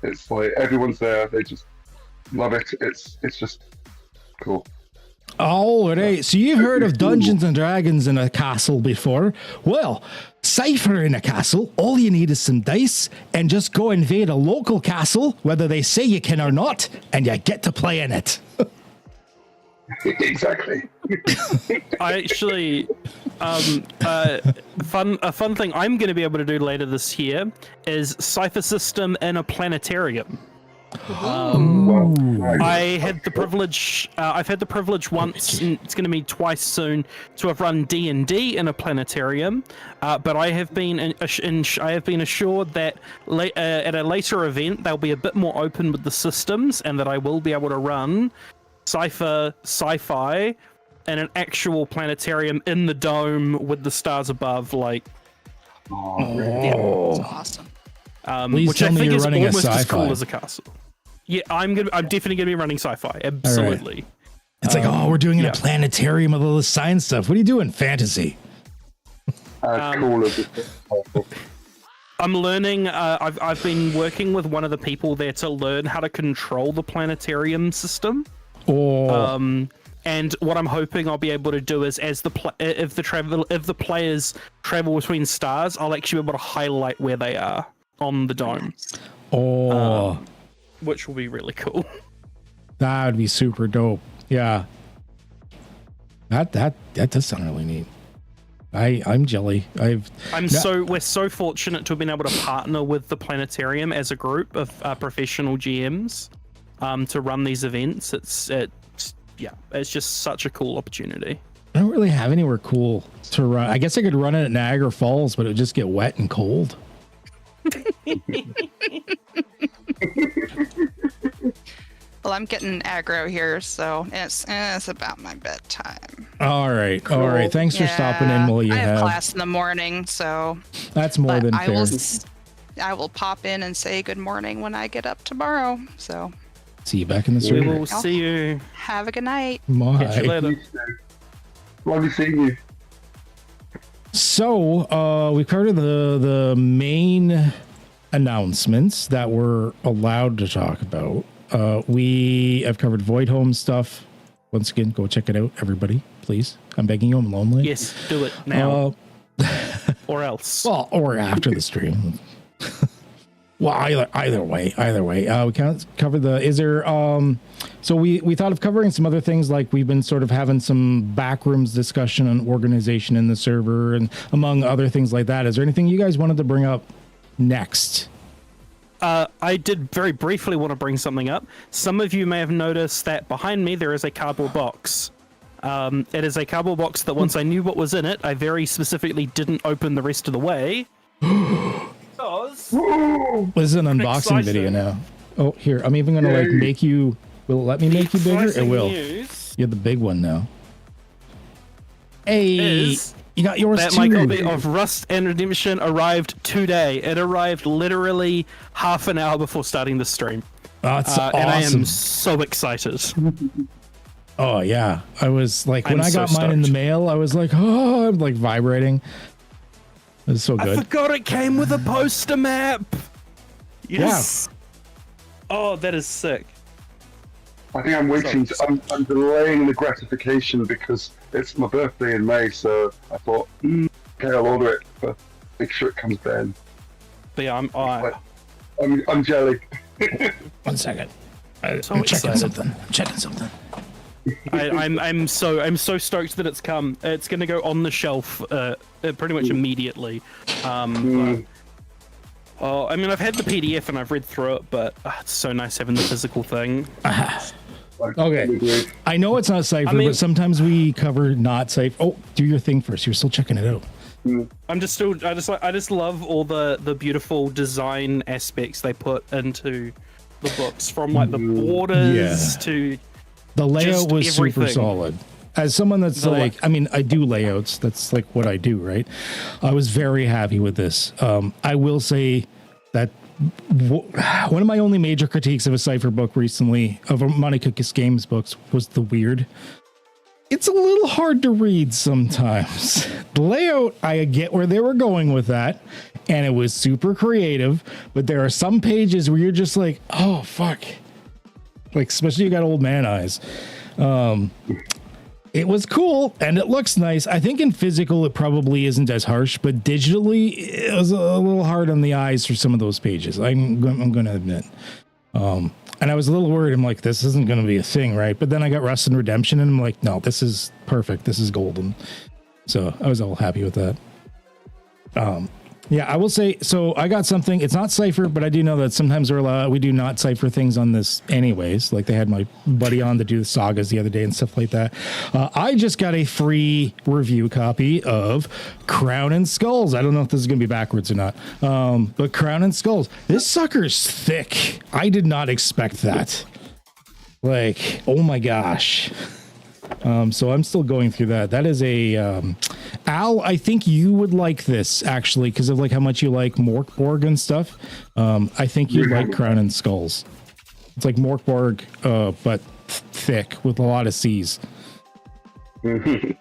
it's like everyone's there. They just love it. It's just cool. All right. So you've heard of Dungeons and Dragons in a castle before? Well, Cipher in a castle. All you need is some dice and just go invade a local castle, whether they say you can or not, and you get to play in it. Exactly. I actually, a fun thing I'm going to be able to do later this year is Cypher system in a planetarium. I had the privilege. I've had the privilege once, and it's going to be twice soon, to have run D&D in a planetarium. But I have been assured that at a later event they'll be a bit more open with the systems, and that I will be able to run Cypher sci-fi in an actual planetarium in the dome with the stars above. Like, That's awesome. Which I think is almost as cool as a castle. Yeah, I'm definitely gonna be running sci-fi. Absolutely. Right. It's like, we're doing it in a planetarium with all the science stuff. What are you doing? Fantasy. Cool as it is. I'm learning. I've been working with one of the people there to learn how to control the planetarium system. And what I'm hoping I'll be able to do is, as if the players travel between stars, I'll actually be able to highlight where they are on the dome. Which will be really cool. That would be super dope. Yeah. That does sound really neat. I'm jelly. We're so fortunate to have been able to partner with the planetarium as a group of professional GMs to run these events. It's just such a cool opportunity. I don't really have anywhere cool to run. I guess I could run it at Niagara Falls, but it would just get wet and cold. Well, I'm getting aggro here, so it's about my bedtime. All right. Thanks for stopping in while you I have class in the morning, so that's more than fair. I will pop in and say good morning when I get up tomorrow. So see you back in the server. We will see you. Have a good night. Bye. Catch you later. Lovely seeing you. So we covered the main announcements that we're allowed to talk about. We have covered Void Home stuff. Once again, go check it out, everybody, please. I'm begging you, I'm lonely. Yes, do it now. Or else. Well, or after the stream. Well, either way. We can't cover so we thought of covering some other things, like we've been sort of having some backrooms discussion on organization in the server and among other things like that. Is there anything you guys wanted to bring up next? I did very briefly want to bring something up. Some of you may have noticed that behind me there is a cardboard box. It is a cardboard box that once I knew what was in it, I very specifically didn't open the rest of the way. Because This is an unboxing video now. Oh, here, I'm even gonna like make you. Will it let me make you bigger? It will. You're the big one now. Hey, you got yours that too. my copy of Rust and Redemption arrived today. It arrived literally half an hour before starting the stream. That's awesome. And I am so excited. Oh yeah, I was like when I'm I got so mine in the stoked. mail, I was like, oh, I'm like vibrating. It was so I good. forgot it came with a poster map. Yes. Oh, that is sick. I think I'm waiting. I'm delaying the gratification because it's my birthday in May, so I thought, okay, I'll order it, but make sure it comes then. But yeah, I'm jelly. 1 second. I'm So checking excited. something. I'm checking something. I'm so stoked that it's come. It's gonna go on the shelf pretty much immediately. Oh, I mean, I've had the PDF and I've read through it, but it's so nice having the physical thing. Okay. I know it's not Cipher, mean- but sometimes we cover not Cipher. Oh, do your thing first. You're still checking it out. I just love all the beautiful design aspects they put into the books, from like the borders to The layout just was super everything. solid. As someone that's like, I mean, I do layouts. That's like what I do, right? I was very happy with this. I will say that one of my only major critiques of a Cipher book recently, of a Monty Cook's Games books, was the weird. It's a little hard to read sometimes. The layout, I get where they were going with that, and it was super creative, but there are some pages where you're just like, oh, fuck. Like, especially you got old man eyes. It was cool and it looks nice. I think in physical it probably isn't as harsh, but digitally it was a little hard on the eyes for some of those pages. I'm going to admit. And I was a little worried. I'm like, this isn't going to be a thing, right? But then I got Rust and Redemption and I'm like, no, this is perfect. This is golden. So I was all happy with that. Yeah, I will say, so I got something. It's not Cipher, but I do know that sometimes we do not Cipher things on this anyways. Like they had my buddy on to do the sagas the other day and stuff like that. I just got a free review copy of Crown and Skulls. I don't know if this is going to be backwards or not, but Crown and Skulls. This sucker's thick. I did not expect that. Like, oh my gosh. So I'm still going through that. That is a Al. I think you would like this actually because of like how much you like Morkborg and stuff. I think you'd like Crown and Skulls. It's like Morkborg, but thick with a lot of C's. That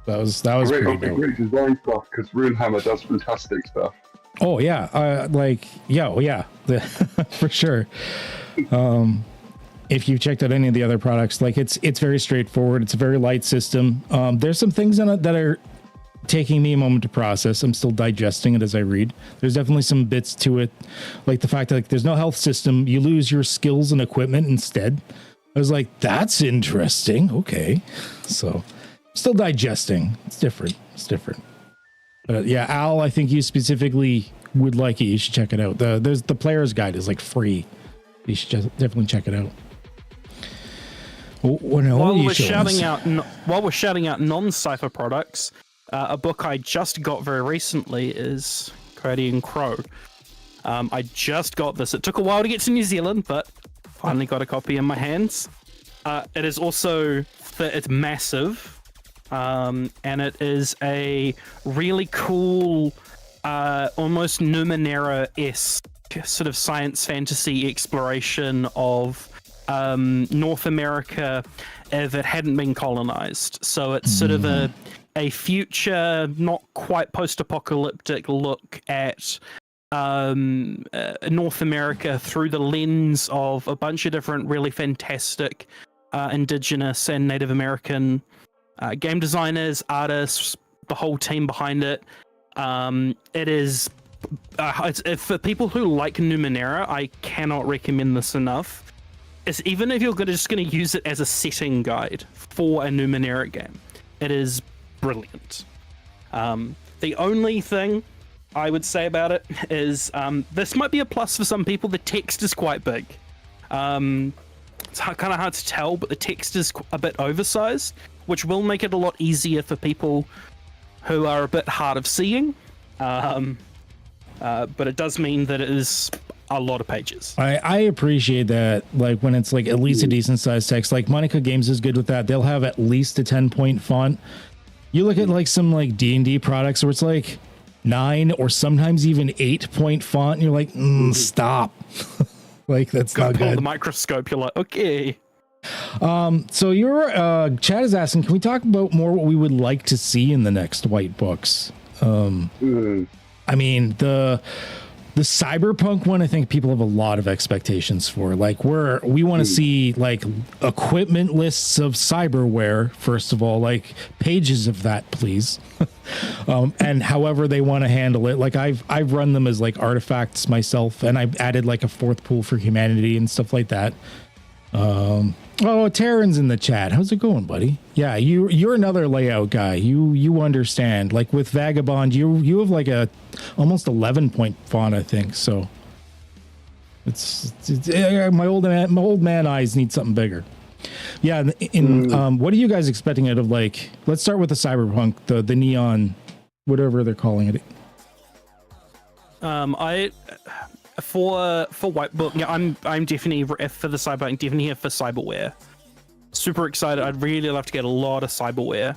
was pretty dope. Great design stuff because Runehammer does fantastic stuff. Oh yeah, for sure. If you've checked out any of the other products, like it's very straightforward. It's a very light system. There's some things in it that are taking me a moment to process. I'm still digesting it as I read. There's definitely some bits to it, like the fact that like, there's no health system. You lose your skills and equipment instead. I was like, that's interesting. Okay, so still digesting. It's different. But yeah, Al, I think you specifically would like it. You should check it out. The player's guide is like free. You should just definitely check it out. While we're shouting out non-Cipher products, a book I just got very recently is Cradian Crow. I just got this. It took a while to get to New Zealand, but finally got a copy in my hands. It is also it's massive, and it is a really cool, almost Numenera-esque sort of science fantasy exploration of North America that hadn't been colonized. So it's sort of a future, not quite post-apocalyptic look at North America through the lens of a bunch of different really fantastic indigenous and Native American game designers, artists, the whole team behind it. It is for people who like Numenera, I cannot recommend this enough. Even if you're just going to use it as a setting guide for a Numenera game, it is brilliant. The only thing I would say about it is this might be a plus for some people. The text is quite big. It's kind of hard to tell, but the text is a bit oversized, which will make it a lot easier for people who are a bit hard of seeing. But it does mean that it is a lot of pages. I appreciate that, like when it's like at least a decent sized text. Like Monica Games is good with that. They'll have at least a 10-point font. You look at like some like D&D products where it's like 9 or sometimes even 8-point font, and you're like, stop. Like that's not good. The microscope, you're like, okay. So your chat is asking, can we talk about more what we would like to see in the next white books? I mean, the cyberpunk one, I think people have a lot of expectations for. Like we want to see like equipment lists of cyberware, first of all, like pages of that, please. And however they want to handle it. Like I've run them as like artifacts myself, and I've added like a 4th pool for humanity and stuff like that. Oh, Terran's in the chat. How's it going, buddy? Yeah, you're another layout guy. You understand. Like with Vagabond, you have like a almost 11-point font, I think. So it's my old man eyes need something bigger. Yeah, what are you guys expecting out of, like, let's start with the cyberpunk, the neon, whatever they're calling it. For white book, yeah, I'm definitely for the cyberpunk, definitely here for cyberware. Super excited. I'd really love to get a lot of cyberware.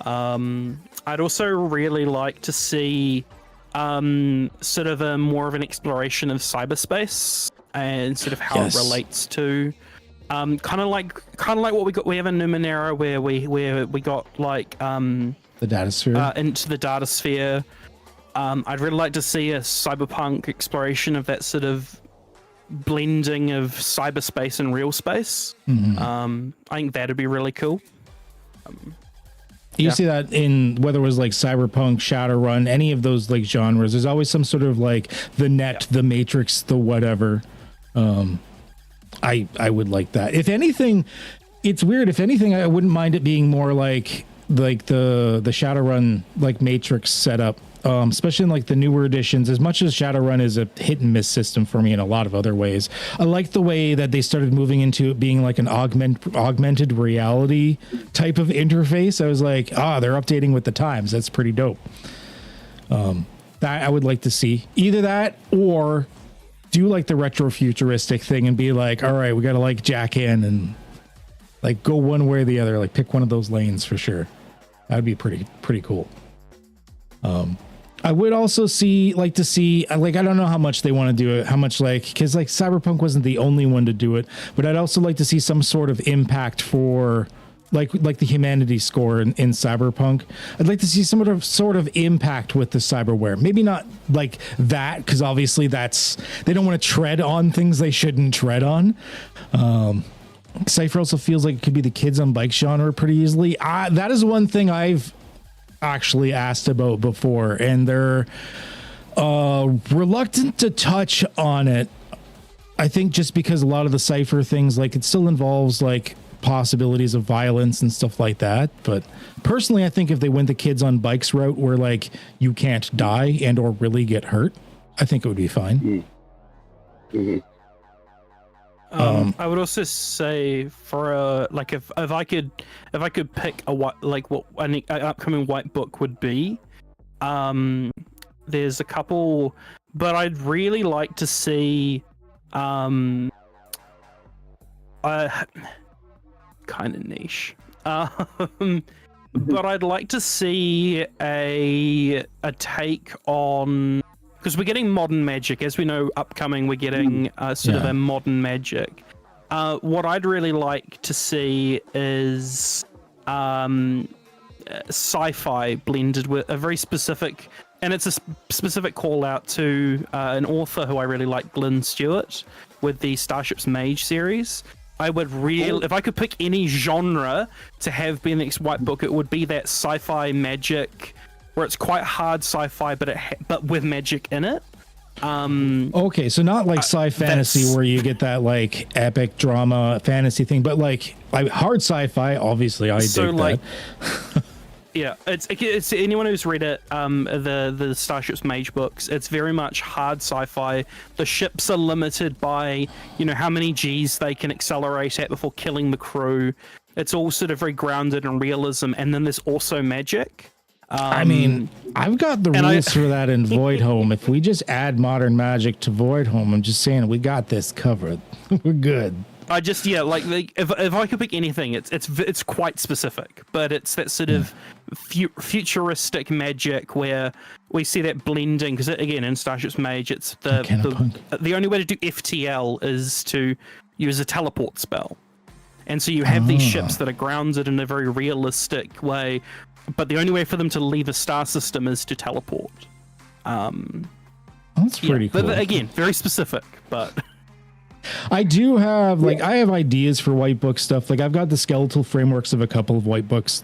I'd also really like to see sort of a more of an exploration of cyberspace and sort of how it relates to kind of like what we have in Numenera, where we got like the data sphere into the data sphere. I'd really like to see a cyberpunk exploration of that sort of blending of cyberspace and real space. I think that'd be really cool. You see that in whether it was like cyberpunk, Shadowrun, any of those like genres. There's always some sort of like the net, the Matrix, the whatever. I would like that. If anything, it's weird. If anything, I wouldn't mind it being more like the Shadowrun like Matrix setup. Especially in like the newer editions, as much as Shadowrun is a hit and miss system for me in a lot of other ways. I like the way that they started moving into it being like an augmented reality type of interface. I was like, they're updating with the times. That's pretty dope. That I would like to see either that or do like the retro futuristic thing and be like, all right, we got to like jack in and like go one way or the other, like pick one of those lanes for sure. That'd be pretty cool. I would also like to see, like, I don't know how much they want to do it, how much like, because like Cyberpunk wasn't the only one to do it, but I'd also like to see some sort of impact for like the humanity score in Cyberpunk. I'd like to see some sort of impact with the cyberware. Maybe not like that, because obviously they don't want to tread on things they shouldn't tread on. Cipher also feels like it could be the kids on bike genre pretty easily. That is one thing I've actually asked about before, and they're reluctant to touch on it. I think just because a lot of the Cipher things, like it still involves like possibilities of violence and stuff like that. But personally, I think if they went the kids on bikes route where like you can't die and or really get hurt, I think it would be fine. I would also say for like if I could pick what an upcoming white book would be, there's a couple, but I'd really like to see kind of niche, but I'd like to see a take on. Because we're getting modern magic, as we know, upcoming, we're getting sort of a modern magic. What I'd really like to see is sci-fi blended with a very specific, and it's a specific call out to an author who I really like, Glyn Stewart, with the Starships Mage series. I would if I could pick any genre to have be the next white book, it would be that sci-fi magic, where it's quite hard sci-fi, but with magic in it. Okay, so not like sci-fantasy where you get that like epic drama fantasy thing, but like hard sci-fi. Obviously, I dig that. Yeah, it's anyone who's read it, the Starships Mage books. It's very much hard sci-fi. The ships are limited by how many Gs they can accelerate at before killing the crew. It's all sort of very grounded in realism, and then there's also magic. I mean, I've got the rules for that in Voidhome. If we just add modern magic to Voidhome, I'm just saying we got this covered. We're good. I just if I could pick anything, it's quite specific, but it's that sort of futuristic magic where we see that blending. Because again, in Starships Mage, it's the only way to do FTL is to use a teleport spell, and so you have these ships that are grounded in a very realistic way, but the only way for them to leave a star system is to teleport. That's pretty cool. But again, very specific, but. I do have I have ideas for white book stuff. Like I've got the skeletal frameworks of a couple of white books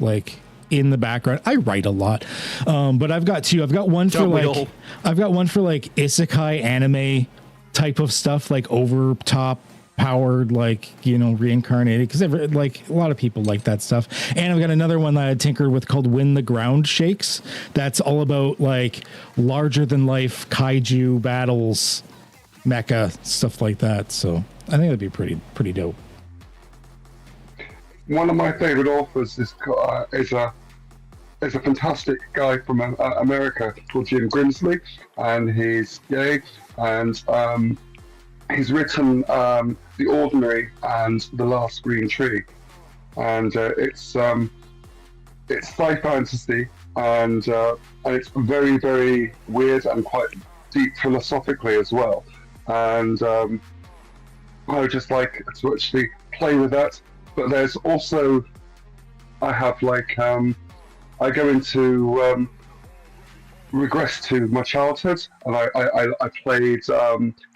in the background. I write a lot. But I've got two. I've got one for isekai anime type of stuff, like over top powered, reincarnated, because a lot of people like that stuff. And I've got another one that I tinkered with called When the Ground Shakes. That's all about larger than life kaiju battles, mecha stuff like that. So I think that'd be pretty dope. One of my favorite authors is a fantastic guy from America called Jim Grimsley, and he's gay, and he's written The Ordinary and The Last Green Tree, and it's sci fantasy, and it's very, very weird and quite deep philosophically as well. And I would just like to actually play with that. But there's also, I have I go into regress to my childhood, and I played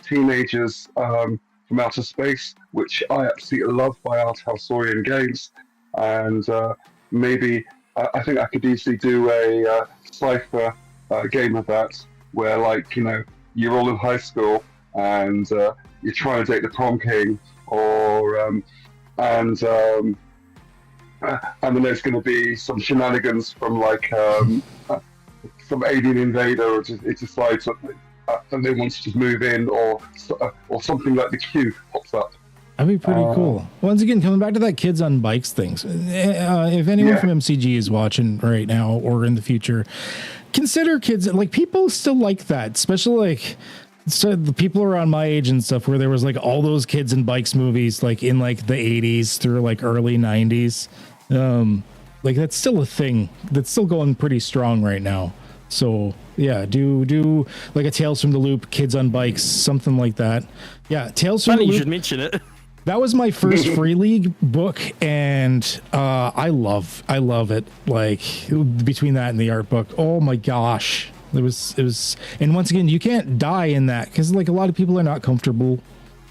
Teenagers from Outer Space, which I absolutely love, by Art Halsorian Games, and maybe I think I could easily do a Cipher game of that, where you're all in high school and you're trying to date the prom king, or and then there's going to be some shenanigans from some alien invader, or it decides and they want to just move in, or something like the queue pops up. That'd be pretty cool. Once again, coming back to that kids on bikes things, if anyone from MCG is watching right now or in the future, consider kids, people still like that, especially so the people around my age and stuff, where there was all those kids and bikes movies in the 80s through early 90s. That's still a thing that's still going pretty strong right now. So yeah, do a Tales from the Loop, kids on bikes, something like that. Yeah, Tales from the Loop. You should mention it. That was my first Free League book, and I love it. Between that and the art book, oh my gosh. It was, and once again, you can't die in that, because a lot of people are not comfortable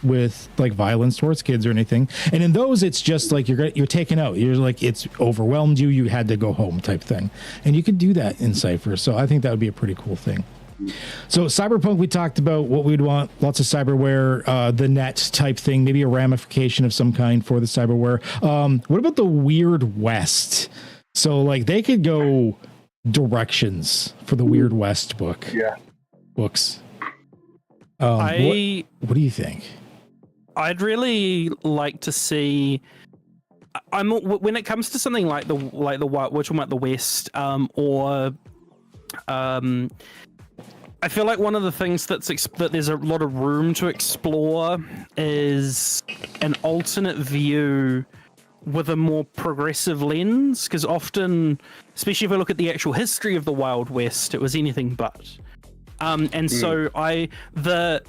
with violence towards kids or anything. And in those, it's just you're taken out. You're it's overwhelmed you. You had to go home type thing, and you could do that in Cipher. So I think that would be a pretty cool thing. So Cyberpunk, we talked about what we'd want, lots of cyberware, the net type thing, maybe a ramification of some kind for the cyberware. What about the Weird West? So they could go directions for the Weird West books. What do you think? I'd really like to see. When it comes to something like the we're talking about the West, I feel like one of the things that there's a lot of room to explore is an alternate view with a more progressive lens, because often, especially if I look at the actual history of the Wild West, it was anything but. So the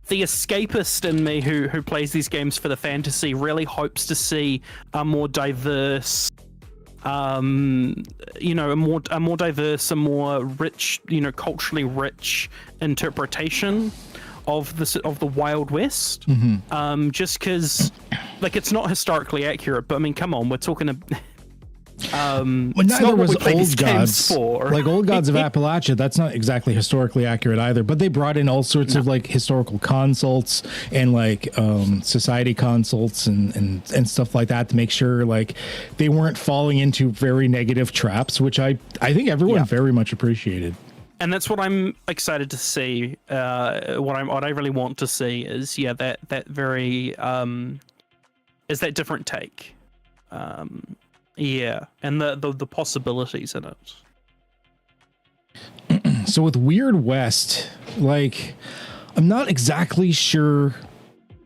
escapist in me who plays these games for the fantasy really hopes to see a more diverse, a more diverse, a more rich, culturally rich interpretation of the Wild West. Mm-hmm. Just because, it's not historically accurate, but I mean, come on, we're talking Well, it's neither not what was we play these Old games Gods. for. Like Old Gods of Appalachia, that's not exactly historically accurate either. But they brought in all sorts of like historical consults and like society consults and stuff like that to make sure like they weren't falling into very negative traps, which I think everyone very much appreciated. And that's what I'm excited to see. What I really want to see is that very is that different take. And the possibilities in it. So with Weird West, like I'm not exactly sure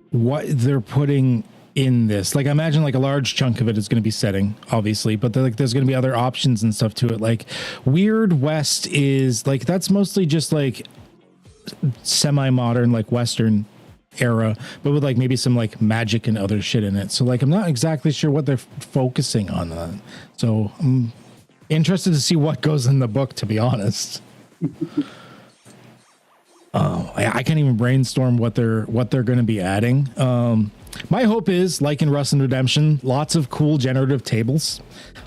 what they're putting in this. Like I imagine like a large chunk of it is going to be setting, obviously, but like there's going to be other options and stuff to it. Like Weird West is like that's mostly just like semi-modern, like Western era, but with like maybe some like magic and other shit in it. So like I'm not exactly sure what they're focusing on that. So I'm interested to see what goes in the book, to be honest. I can't even brainstorm what they're going to be adding. My hope is, like in Rust and Redemption, lots of cool generative tables.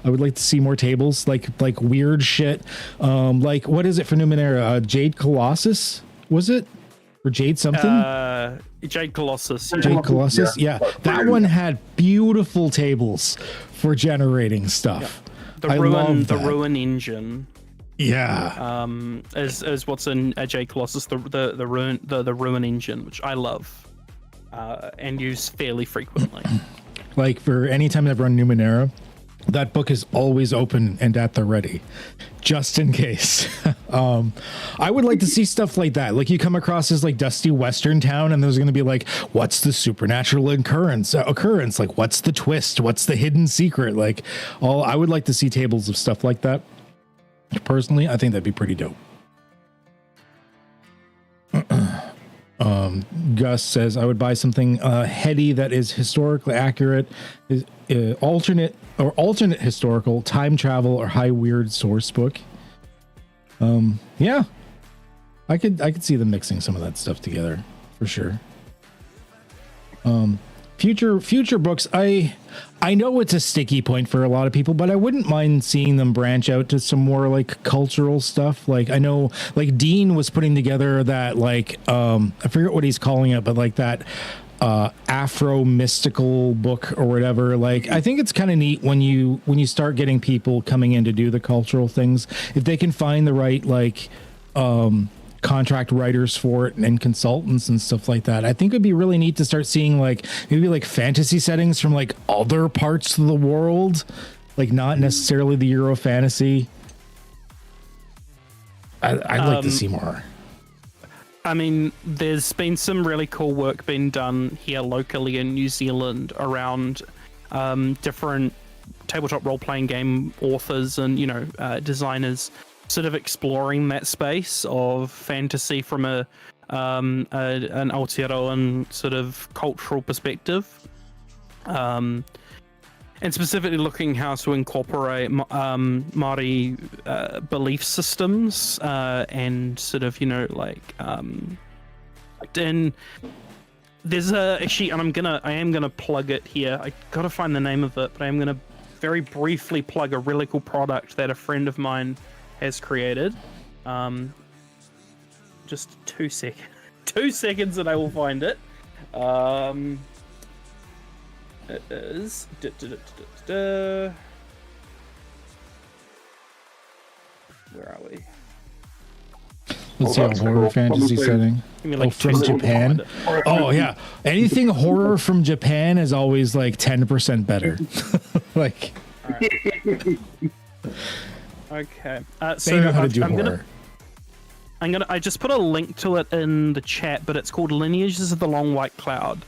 I would like to see more tables, like weird shit. Like what is it for Numenera? Jade Colossus, was it? Or Jade something? Jade Colossus. Jade Colossus, yeah. That one had beautiful tables for generating stuff. The ruin engine. Yeah. Is what's in Jade Colossus, the ruin engine, which I love, and use fairly frequently. Like for any time I've run Numenera, that book is always open and at the ready, just in case. I would like to see stuff like that. Like you come across this like dusty Western town and there's going to be like, what's the supernatural occurrence? Like what's the twist? What's the hidden secret? Like I would like to see tables of stuff like that. Personally, I think that'd be pretty dope. Gus says I would buy something heady that is historically accurate, is alternate historical, time travel, or high weird source book. Yeah, I could see them mixing some of that stuff together for sure. Future books, I know it's a sticky point for a lot of people, but I wouldn't mind seeing them branch out to some more like cultural stuff. Like I know like Dean was putting together that like I forget what he's calling it, but like that Afro mystical book or whatever. Like I think it's kind of neat when you start getting people coming in to do the cultural things, if they can find the right like contract writers for it and consultants and stuff like that. I think it'd be really neat to start seeing like maybe like fantasy settings from like other parts of the world, like not necessarily the Euro fantasy. I'd like to see more. I mean, there's been some really cool work being done here locally in New Zealand around different tabletop role-playing game authors and designers sort of exploring that space of fantasy from an Aotearoan sort of cultural perspective, and specifically looking how to incorporate Māori belief systems and sort of and there's actually, and I am gonna plug it here. I gotta find the name of it, but I am gonna very briefly plug a really cool product that a friend of mine has created. Just 2 seconds and I will find it. It is where are we? Let's see a horror fantasy setting. Give me like from Japan. Oh yeah, anything horror from Japan is always like 10% better. Like, okay. They So know how to do horror. I just put a link to it in the chat, but it's called Lineages of the Long White Cloud.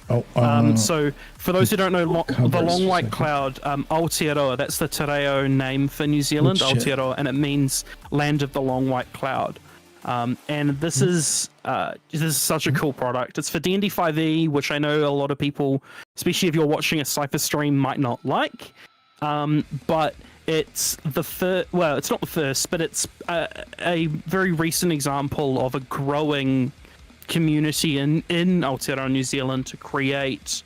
So for those who don't know, the Long White Cloud, Aotearoa, that's the te reo name for New Zealand, Aotearoa, and it means Land of the Long White Cloud. And this is such a cool product. It's for D&D 5e, which I know a lot of people, especially if you're watching a Cipher stream, might not like. But it's it's not the first, but it's a very recent example of a growing community in Aotearoa, New Zealand, to create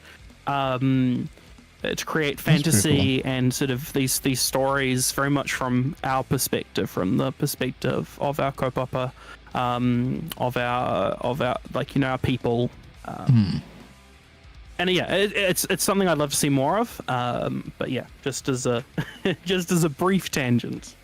to create fantasy and sort of these stories very much from our perspective, from the perspective of our kaupapa, of our like, you know, our people. And yeah, it's something I'd love to see more of. But yeah, just as a just as a brief tangent.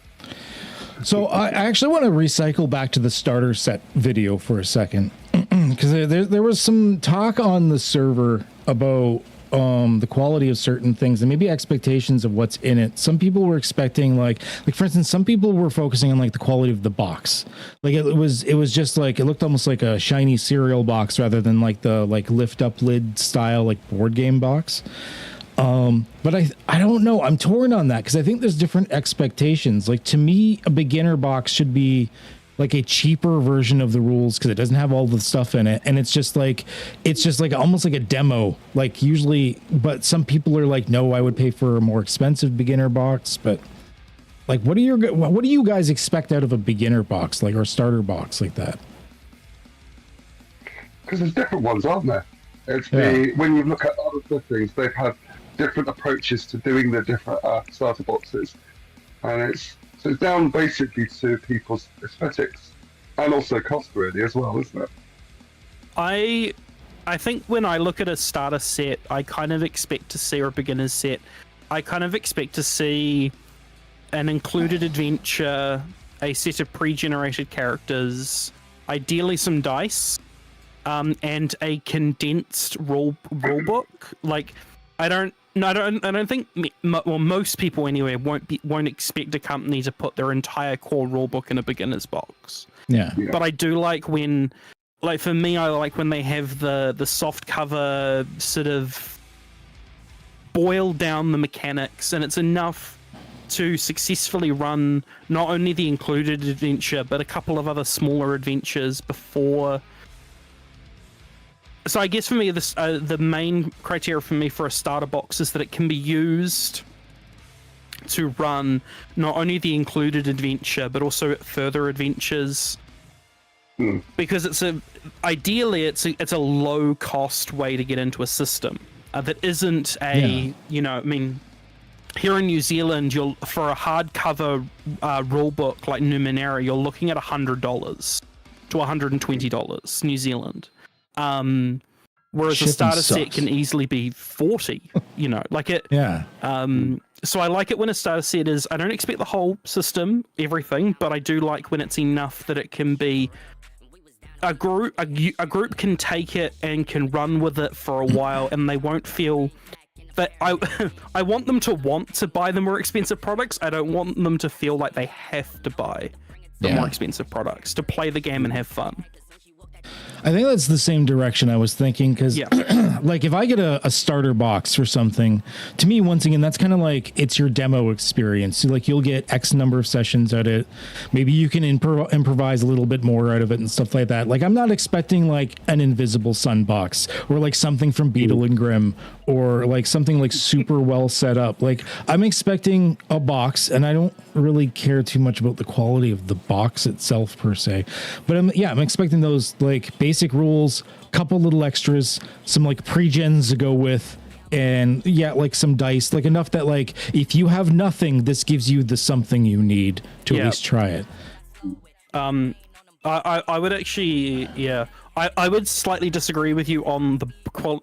So I actually want to recycle back to the starter set video for a second, because there was some talk on the server about the quality of certain things and maybe expectations of what's in it. Some people were expecting like for instance, some people were focusing on like the quality of the box. Like it was just like, it looked almost like a shiny cereal box rather than like the like lift up lid style like board game box. But I don't know. I'm torn on that because I think there's different expectations. Like to me, a beginner box should be like a cheaper version of the rules because it doesn't have all the stuff in it, and it's just like almost like a demo. Like usually, but some people are like, no, I would pay for a more expensive beginner box. But like, what do you guys expect out of a beginner box, like, or starter box like that? Because there's different ones, aren't there? It's when you look at other things, they've had different approaches to doing the different starter boxes, and it's down basically to people's aesthetics and also cost really as well, isn't it? I think when I look at a starter set, I kind of expect to see, or a beginner's set, I kind of expect to see an included adventure, a set of pre-generated characters, ideally some dice, and a condensed rule book. Like, I don't think most people anyway won't expect a company to put their entire core rulebook in a beginner's box. Yeah. But I do like when, like for me, I like when they have the soft cover sort of boil down the mechanics, and it's enough to successfully run not only the included adventure but a couple of other smaller adventures before. So I guess for me, the main criteria for me for a starter box is that it can be used to run not only the included adventure but also further adventures, because ideally it's a low cost way to get into a system that isn't a you know, I mean, here in New Zealand, for a hardcover rule book like Numenera, you're looking at $100 to $120 New Zealand. Whereas a starter set can easily be 40, you know, like it. Yeah. So I like it when a starter set is, I don't expect the whole system, everything, but I do like when it's enough that it can be a group can take it and can run with it for a while, and they won't feel that I want them to want to buy the more expensive products. I don't want them to feel like they have to buy the more expensive products to play the game and have fun. I think that's the same direction I was thinking, because like if I get a starter box for something, to me, once again, that's kind of like it's your demo experience. So like you'll get X number of sessions at it. Maybe you can improvise a little bit more out of it and stuff like that. Like I'm not expecting like an Invisible Sun box or like something from Beetle and Grimm or like something like super well set up. Like I'm expecting a box, and I don't really care too much about the quality of the box itself per se, but I'm expecting those like basic rules, couple little extras, some like pre-gens to go with, and like some dice, like enough that like if you have nothing, this gives you the something you need to at least try it. I would actually I would slightly disagree with you on the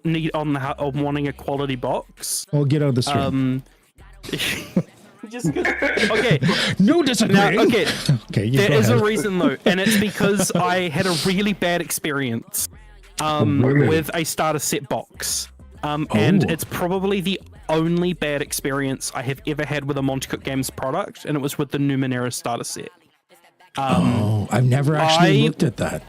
need on wanting a quality box. Well, get out of the stream. Just okay. No disagreeing. Now, okay. Okay. There is a reason though, and it's because I had a really bad experience with a starter set box, and it's probably the only bad experience I have ever had with a Monte Cook Games product, and it was with the Numenera starter set. I've never actually looked at that.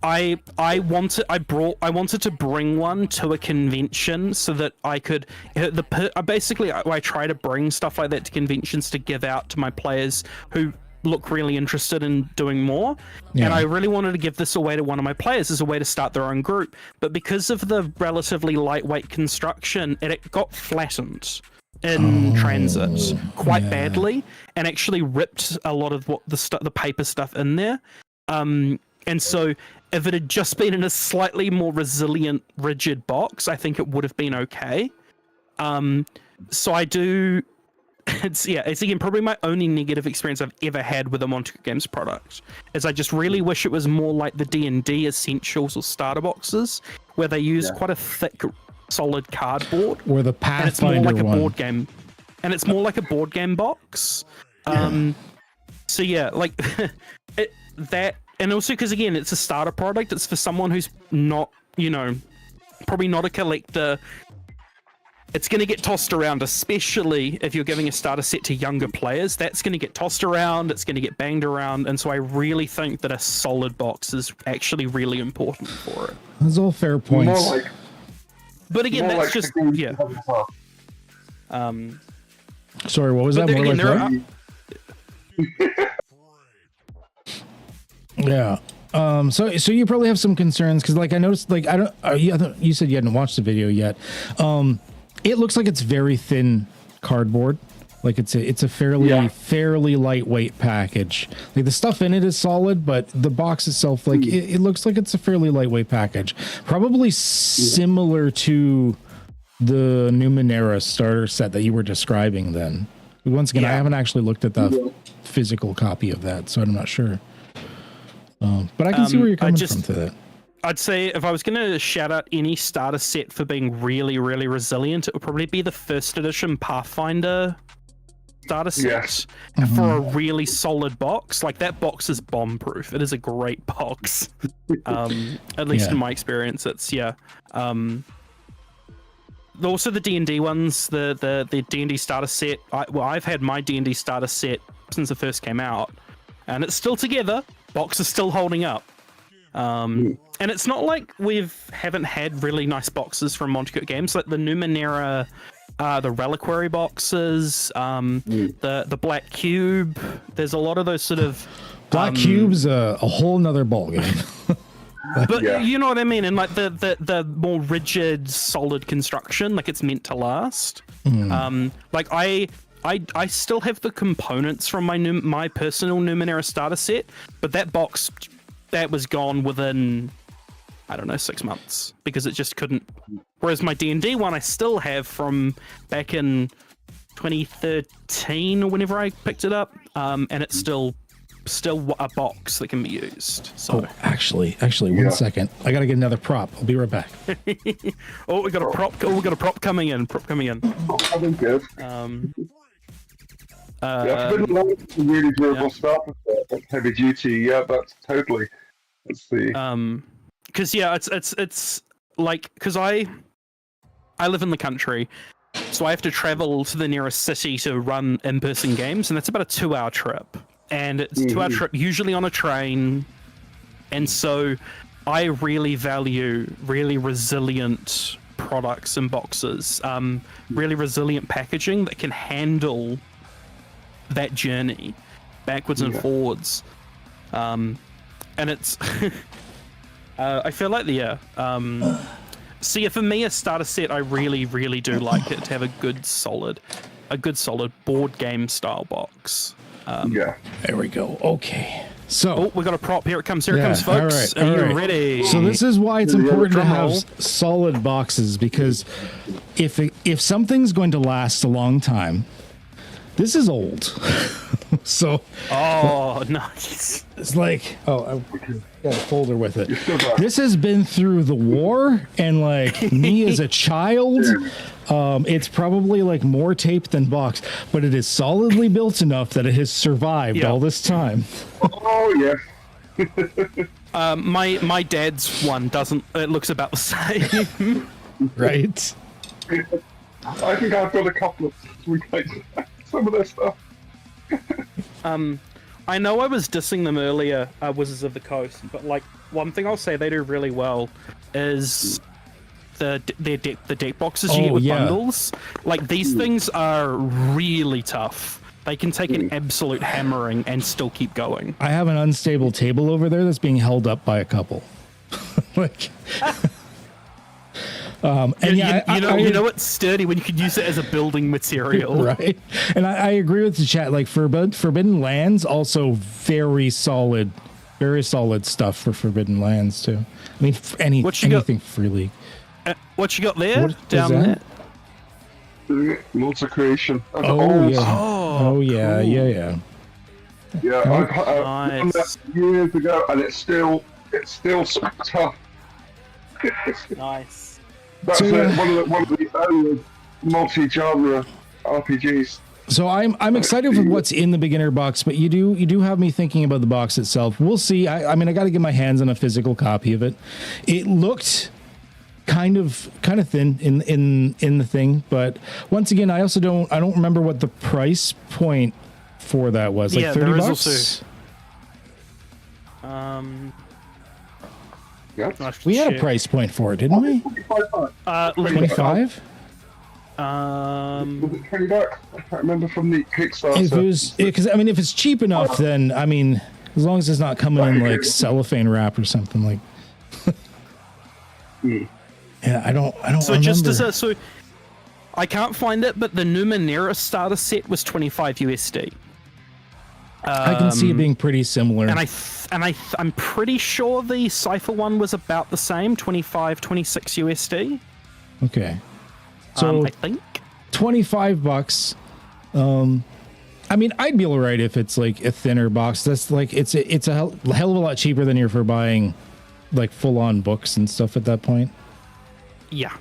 I wanted to bring one to a convention so that I could I try to bring stuff like that to conventions to give out to my players who look really interested in doing more. And I really wanted to give this away to one of my players as a way to start their own group, but because of the relatively lightweight construction, it got flattened in transit quite badly, and actually ripped a lot of what the paper stuff in there. And so if it had just been in a slightly more resilient, rigid box, I think it would have been okay. So I do. It's again probably my only negative experience I've ever had with a Montauk Games product. Is I just really wish it was more like the D&D Essentials or starter boxes, where they use quite a thick, solid cardboard. Or the And it's more Pathfinder like a one. board game, and it's more like a board game box. So yeah, like that, and also because again, it's a starter product. It's for someone who's not, probably not a collector. It's going to get tossed around, especially if you're giving a starter set to younger players. That's going to get tossed around. It's going to get banged around, and so I really think that a solid box is actually really important for it. That's all fair points. More like, But again, more that's like just the games yeah. you have in the past. Sorry, what was But that? then More again, like what? Yeah. So you probably have some concerns because, like, I noticed, like, I thought you said you hadn't watched the video yet. It looks like it's very thin cardboard. Like it's a fairly lightweight package. Like the stuff in it is solid, but the box itself, like it looks like it's a fairly lightweight package. Probably similar to the Numenera starter set that you were describing. Then, once again, I haven't actually looked at the physical copy of that, so I'm not sure. But I can see where you're coming from to that. I'd say if I was going to shout out any starter set for being really, really resilient, it would probably be the first edition Pathfinder starter set. Yes. For a really solid box. Like that box is bomb-proof. It is a great box. At least in my experience, it's also the D&D ones, the D&D starter set. I've had my D&D starter set since it first came out, and it's still together. Box is still holding up. And it's not like haven't had really nice boxes from Montauk Games, like the Numenera, the Reliquary boxes, the Black Cube. There's a lot of those sort of Black Cube's a whole nother ball game. But you know what I mean, and like the more rigid, solid construction, like it's meant to last. Like I still have the components from my personal Numenera starter set, but that box that was gone within, I don't know, 6 months because it just couldn't. Whereas my D&D one I still have from back in 2013 or whenever I picked it up, and it's still a box that can be used. So Actually, 1 second. I gotta get another prop. I'll be right back. we got a prop. We got a prop coming in. I think good. Really durable stuff. Heavy duty. Yeah, that's totally. Let's see. Because it's like, because I live in the country, so I have to travel to the nearest city to run in-person games, and that's about a 2-hour trip. And it's a 2-hour trip, usually on a train. And so I really value really resilient products and boxes, really resilient packaging that can handle that journey backwards and forwards. And it's I feel like see, for me, a starter set, I really, really do like it to have a good solid board game style box. There we go. Okay. So we got a prop. Here it comes. Here it comes, folks. All right. Are you ready? So this is why it's important to drum have roll. solid boxes, because if something's going to last a long time, this is old. So nice. it's like, I got a folder with it. This has been through the war, and like me as a child, it's probably like more tape than box, but it is solidly built enough that it has survived all this time. Oh yeah. My dad's one doesn't. It looks about the same. Right. I think I've got a couple of some of their stuff. I know I was dissing them earlier, Wizards of the Coast, but like one thing I'll say they do really well is the deck boxes you get with bundles. Like these things are really tough. They can take an absolute hammering and still keep going. I have an unstable table over there that's being held up by a couple. Like, and you know it's sturdy when you could use it as a building material, right? And I agree with the chat. Like Forbidden Lands, also very solid stuff for Forbidden Lands too. I mean, anything Free League. What you got there? What down is there? Lords of Creation. Oh yeah. Oh, yeah, cool. yeah. Yeah, I done Nice. that years ago, and it's still tough. Nice. That's So, one of the early multi-genre RPGs. So I'm excited for what's in the beginner box, but you do have me thinking about the box itself. We'll see. I mean, I got to get my hands on a physical copy of it. It looked kind of thin in the thing, but once again, I don't remember what the price point for that was. Like Yeah, $30 there is bucks. Also, Yeah. I have to We had a check. price point for it, didn't we? 25. Was it $20? I can't remember from the Kickstarter. If it was, because I mean, if it's cheap enough, then I mean, as long as it's not coming in like cellophane wrap or something like. Yeah, I don't. So remember. just as a I can't find it, but the Numenera starter set was 25 USD. I can see it being pretty similar. And I'm pretty sure the Cipher one was about the same, 25, 26 USD. Okay. So I think. $25. I mean, I'd be all right if it's like a thinner box. That's like it's a hell of a lot cheaper than you're for buying like full on books and stuff at that point. Yeah.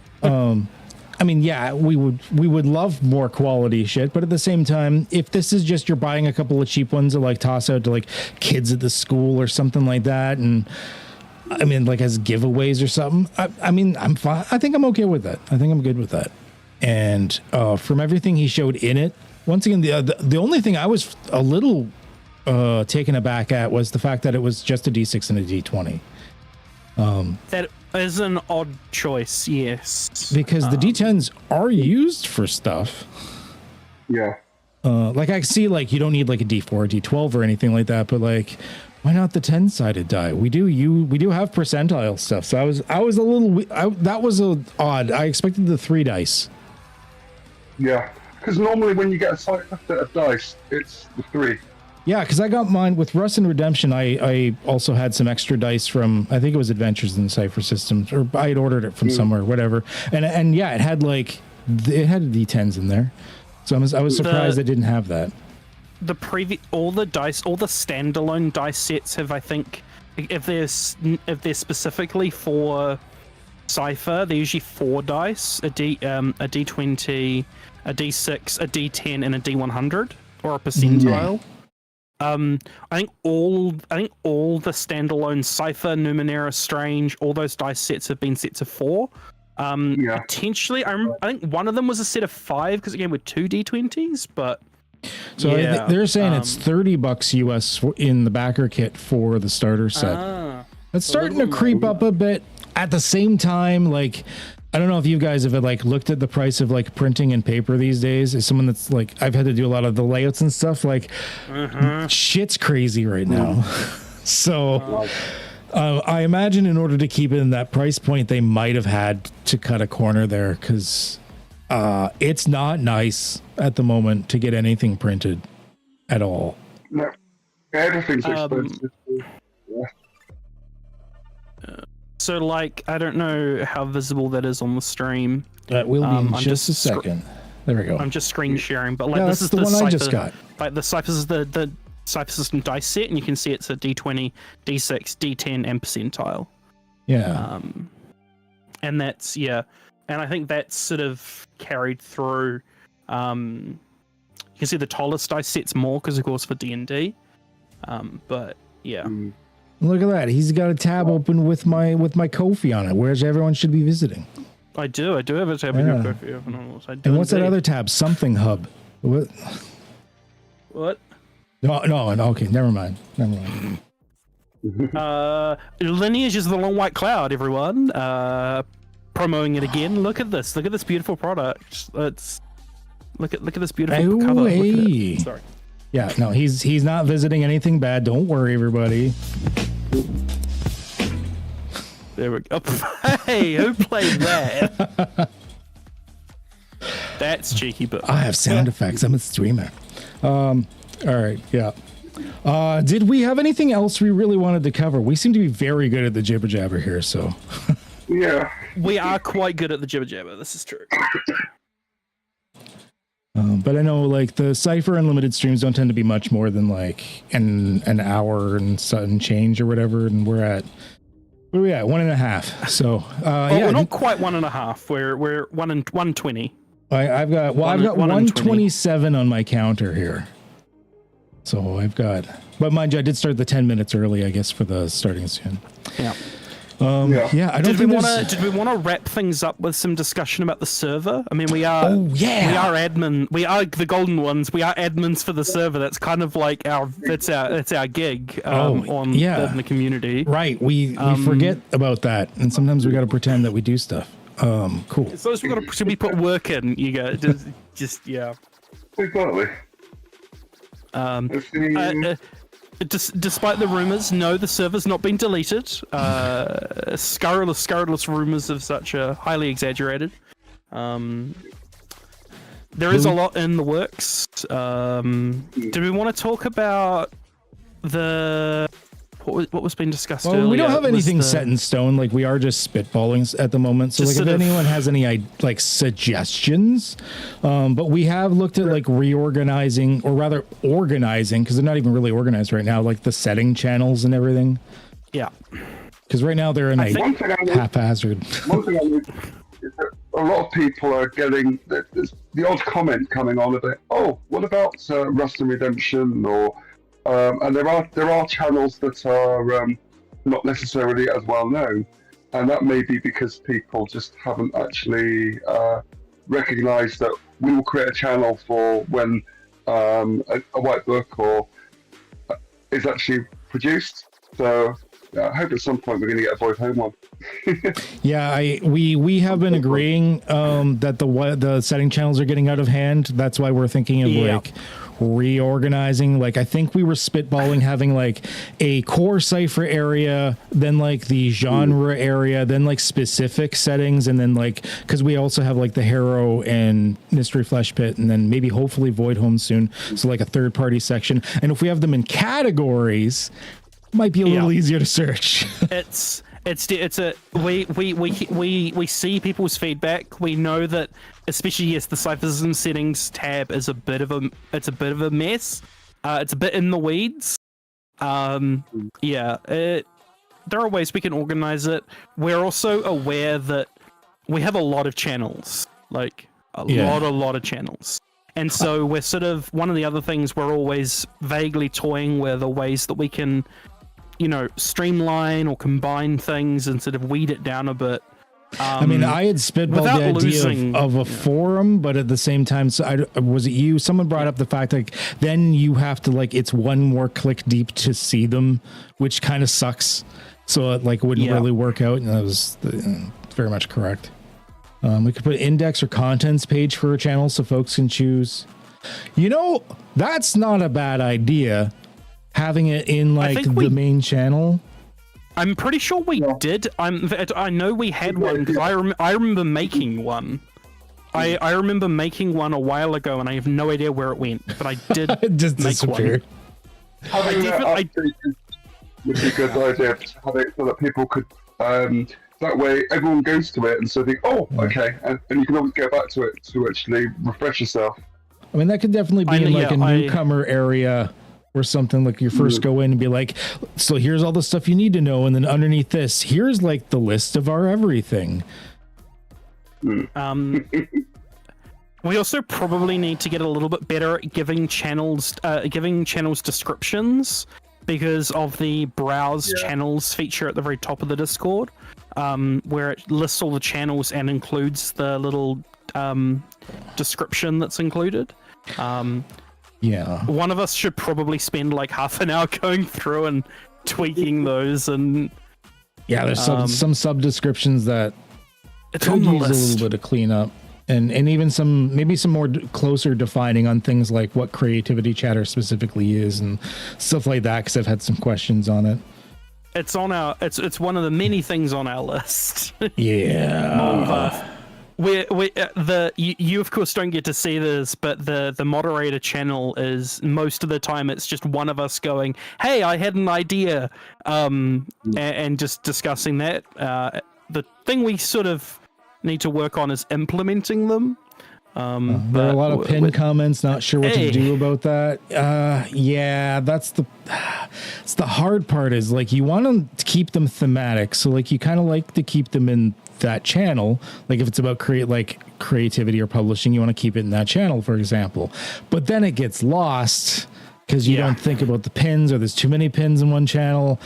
I mean, yeah, we would love more quality shit, but at the same time, if this is just you're buying a couple of cheap ones to like toss out to like kids at the school or something like that, and I mean, like as giveaways or something, I mean, I'm fine. I think I'm okay with that. I think I'm good with that. And from everything he showed in it, once again, the only thing I was a little taken aback at was the fact that it was just a D6 and a D20. That is an odd choice, yes. Because the D10s are used for stuff. Yeah. Like I see, like you don't need like a D4 or D12 or anything like that, but like, why not the 10-sided die? We do have percentile stuff. So I was a little that was odd. I expected the 3 dice. Yeah. Because normally when you get a set of dice, it's the 3. Yeah, because I got mine with Rust and Redemption. I also had some extra dice from, I think it was Adventures in Cipher Systems, or I had ordered it from somewhere, whatever. And yeah, it had D10s in there. So I was surprised it didn't have that. All the standalone dice sets have, I think, if they're specifically for Cipher, they're usually 4 dice: a D20, a D6, a D10, and a D100 or a percentile. I think all the standalone Cipher, Numenera, Strange, all those dice sets have been set to 4. Potentially, I think one of them was a set of 5 because it came with 2 D20s, but. So yeah, they're saying it's $30 US in the backer kit for the starter set. It's starting to creep up a bit. At the same time, like, I don't know if you guys have like looked at the price of like printing and paper these days. As someone that's like, I've had to do a lot of the layouts and stuff. Like, shit's crazy right now. So, I imagine in order to keep it in that price point, they might have had to cut a corner there because it's not nice at the moment to get anything printed at all. No. Everything's expensive. So, like, I don't know how visible that is on the stream. That will be in I'm just a second. There we go. I'm just screen sharing, but like Yeah, this that's is the one Cipher, I just got. Like the Cipher is the Cipher system dice set, and you can see it's a D20, D6, D10, and percentile. Yeah. And that's and I think that's sort of carried through. You can see the tallest dice set's more because of course for D&D. But yeah. Look at that. He's got a tab open with my Ko-fi on it, whereas everyone should be visiting. I do have a tab in your Ko-fi open on this. I do And what's that indeed. other tab? Something hub. What? What? No. Okay, never mind. Lineage is the long white cloud, everyone. Promoting it again. Look at this. Look at this beautiful product. Look at this beautiful cover. Look at it. Sorry. Yeah, no, he's not visiting anything bad. Don't worry, everybody. There we go. Hey, who played that? That's cheeky, but I have sound effects. I'm a streamer. All right, yeah. Did we have anything else we really wanted to cover? We seem to be very good at the jibber jabber here, so. Yeah. we are quite good at the jibber jabber. This is true. But I know like the Cypher Unlimited streams don't tend to be much more than like an hour and some change or whatever, and we're at 1.5. So we're not quite 1.5. We're 120. I've got 127 on my counter here. So I've got, but mind you, I did start the 10 minutes early, I guess, for the starting soon. Yeah. I don't think did we want to wrap things up with some discussion about the server? I mean, we are we are the golden ones. We are admins for the server. That's kind of like that's our gig in the community. Right. We forget about that, and sometimes we got to pretend that we do stuff. Cool. So we got to put work in. You go just yeah. Exactly. Despite the rumors, no, the server's not been deleted. Scurrilous rumors of such are highly exaggerated. There is a lot in the works. Do we want to talk about what was being discussed earlier? We don't have anything set in stone. Like, we are just spitballing at the moment. So like, if anyone has any like suggestions, but we have looked at like reorganizing, or rather organizing, because they're not even really organized right now, like the setting channels and everything. Yeah. Because right now they're in haphazard. One thing I know is that a lot of people are getting the odd comment coming on about, oh, what about Rust and Redemption, or and there are channels that are not necessarily as well known, and that may be because people just haven't actually recognised that we will create a channel for when a white book or is actually produced. So I hope at some point we're going to get a Void Home one. Yeah, we have been agreeing that the setting channels are getting out of hand. That's why we're thinking of like reorganizing. Like, I think we were spitballing having like a core Cipher area, then like the genre area, then like specific settings, and then like, because we also have like the Harrow and Mystery Flesh Pit, and then maybe hopefully Void Home soon, so like a third party section. And if we have them in categories, might be a little easier to search. We see people's feedback. We know that, especially the Cypherism settings tab is a bit of a mess. It's a bit in the weeds. There are ways we can organize it. We're also aware that we have a lot of channels, like a lot of channels. And so we're sort of, one of the other things we're always vaguely toying with are ways that we can, streamline or combine things and sort of weed it down a bit. I mean, I had spitballed the idea of a forum, but at the same time, was it you? Someone brought up the fact like then you have to it's one more click deep to see them, which kind of sucks. So it wouldn't really work out, and that was very much correct. We could put index or contents page for a channel so folks can choose. That's not a bad idea. Having it in the main channel. I'm pretty sure we did. I know we had one because I remember making one. I remember making one a while ago, and I have no idea where it went. But I did it just make disappeared. Would be a good idea to have it so that people could. That way, everyone goes to it and so think, "Oh, okay," and you can always go back to it to actually refresh yourself. I mean, that could definitely be in a newcomer area. Or something, like you first go in and be like, so here's all the stuff you need to know, and then underneath this, here's the list of our everything. We also probably need to get a little bit better at giving channels descriptions, because of the browse channels feature at the very top of the Discord, where it lists all the channels and includes the little description that's included. One of us should probably spend half an hour going through and tweaking those, and there's some sub descriptions that it's could on the use list. a little bit of cleanup, and even some more closer defining on things like what creativity chatter specifically is and stuff like that, because I've had some questions on it. It's on our it's one of the many things on our list. You of course don't get to see this, but the moderator channel is, most of the time it's just one of us going, "Hey, I had an idea," and just discussing that. The thing we sort of need to work on is implementing them. There are a lot of pin comments. Not sure what to do about that. Yeah, that's it's the hard part. Is like you want to keep them thematic, so like you kind of like to keep them in that channel. Like if it's about creativity or publishing, you want to keep it in that channel, for example. But then it gets lost because you don't think about the pins, or there's too many pins in one channel.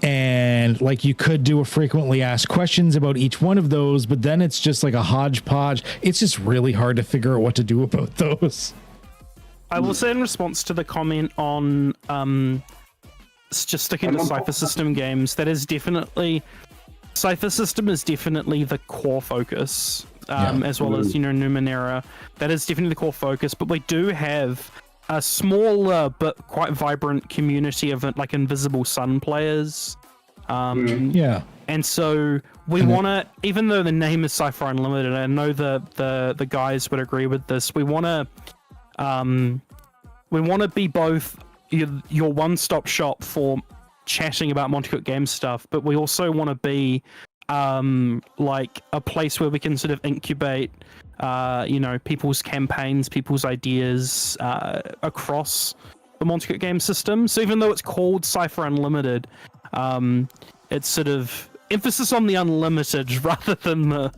And like you could do a frequently asked questions about each one of those, but then it's just like a hodgepodge. It's just really hard to figure out what to do about those. I will say in response to the comment on just sticking to Cypher System games, that is definitely Cypher System is definitely the core focus, as well as Numenera. That is definitely the core focus, but we do have a smaller but quite vibrant community of like Invisible Sun players. And so we want to, even though the name is Cypher Unlimited, I know the guys would agree with this. We want to be both your one-stop shop for chatting about Monty Cook game stuff, but we also want to be like a place where we can sort of incubate people's campaigns, people's ideas across the Monty Cook game system. So even though it's called Cypher Unlimited, it's sort of emphasis on the unlimited rather than the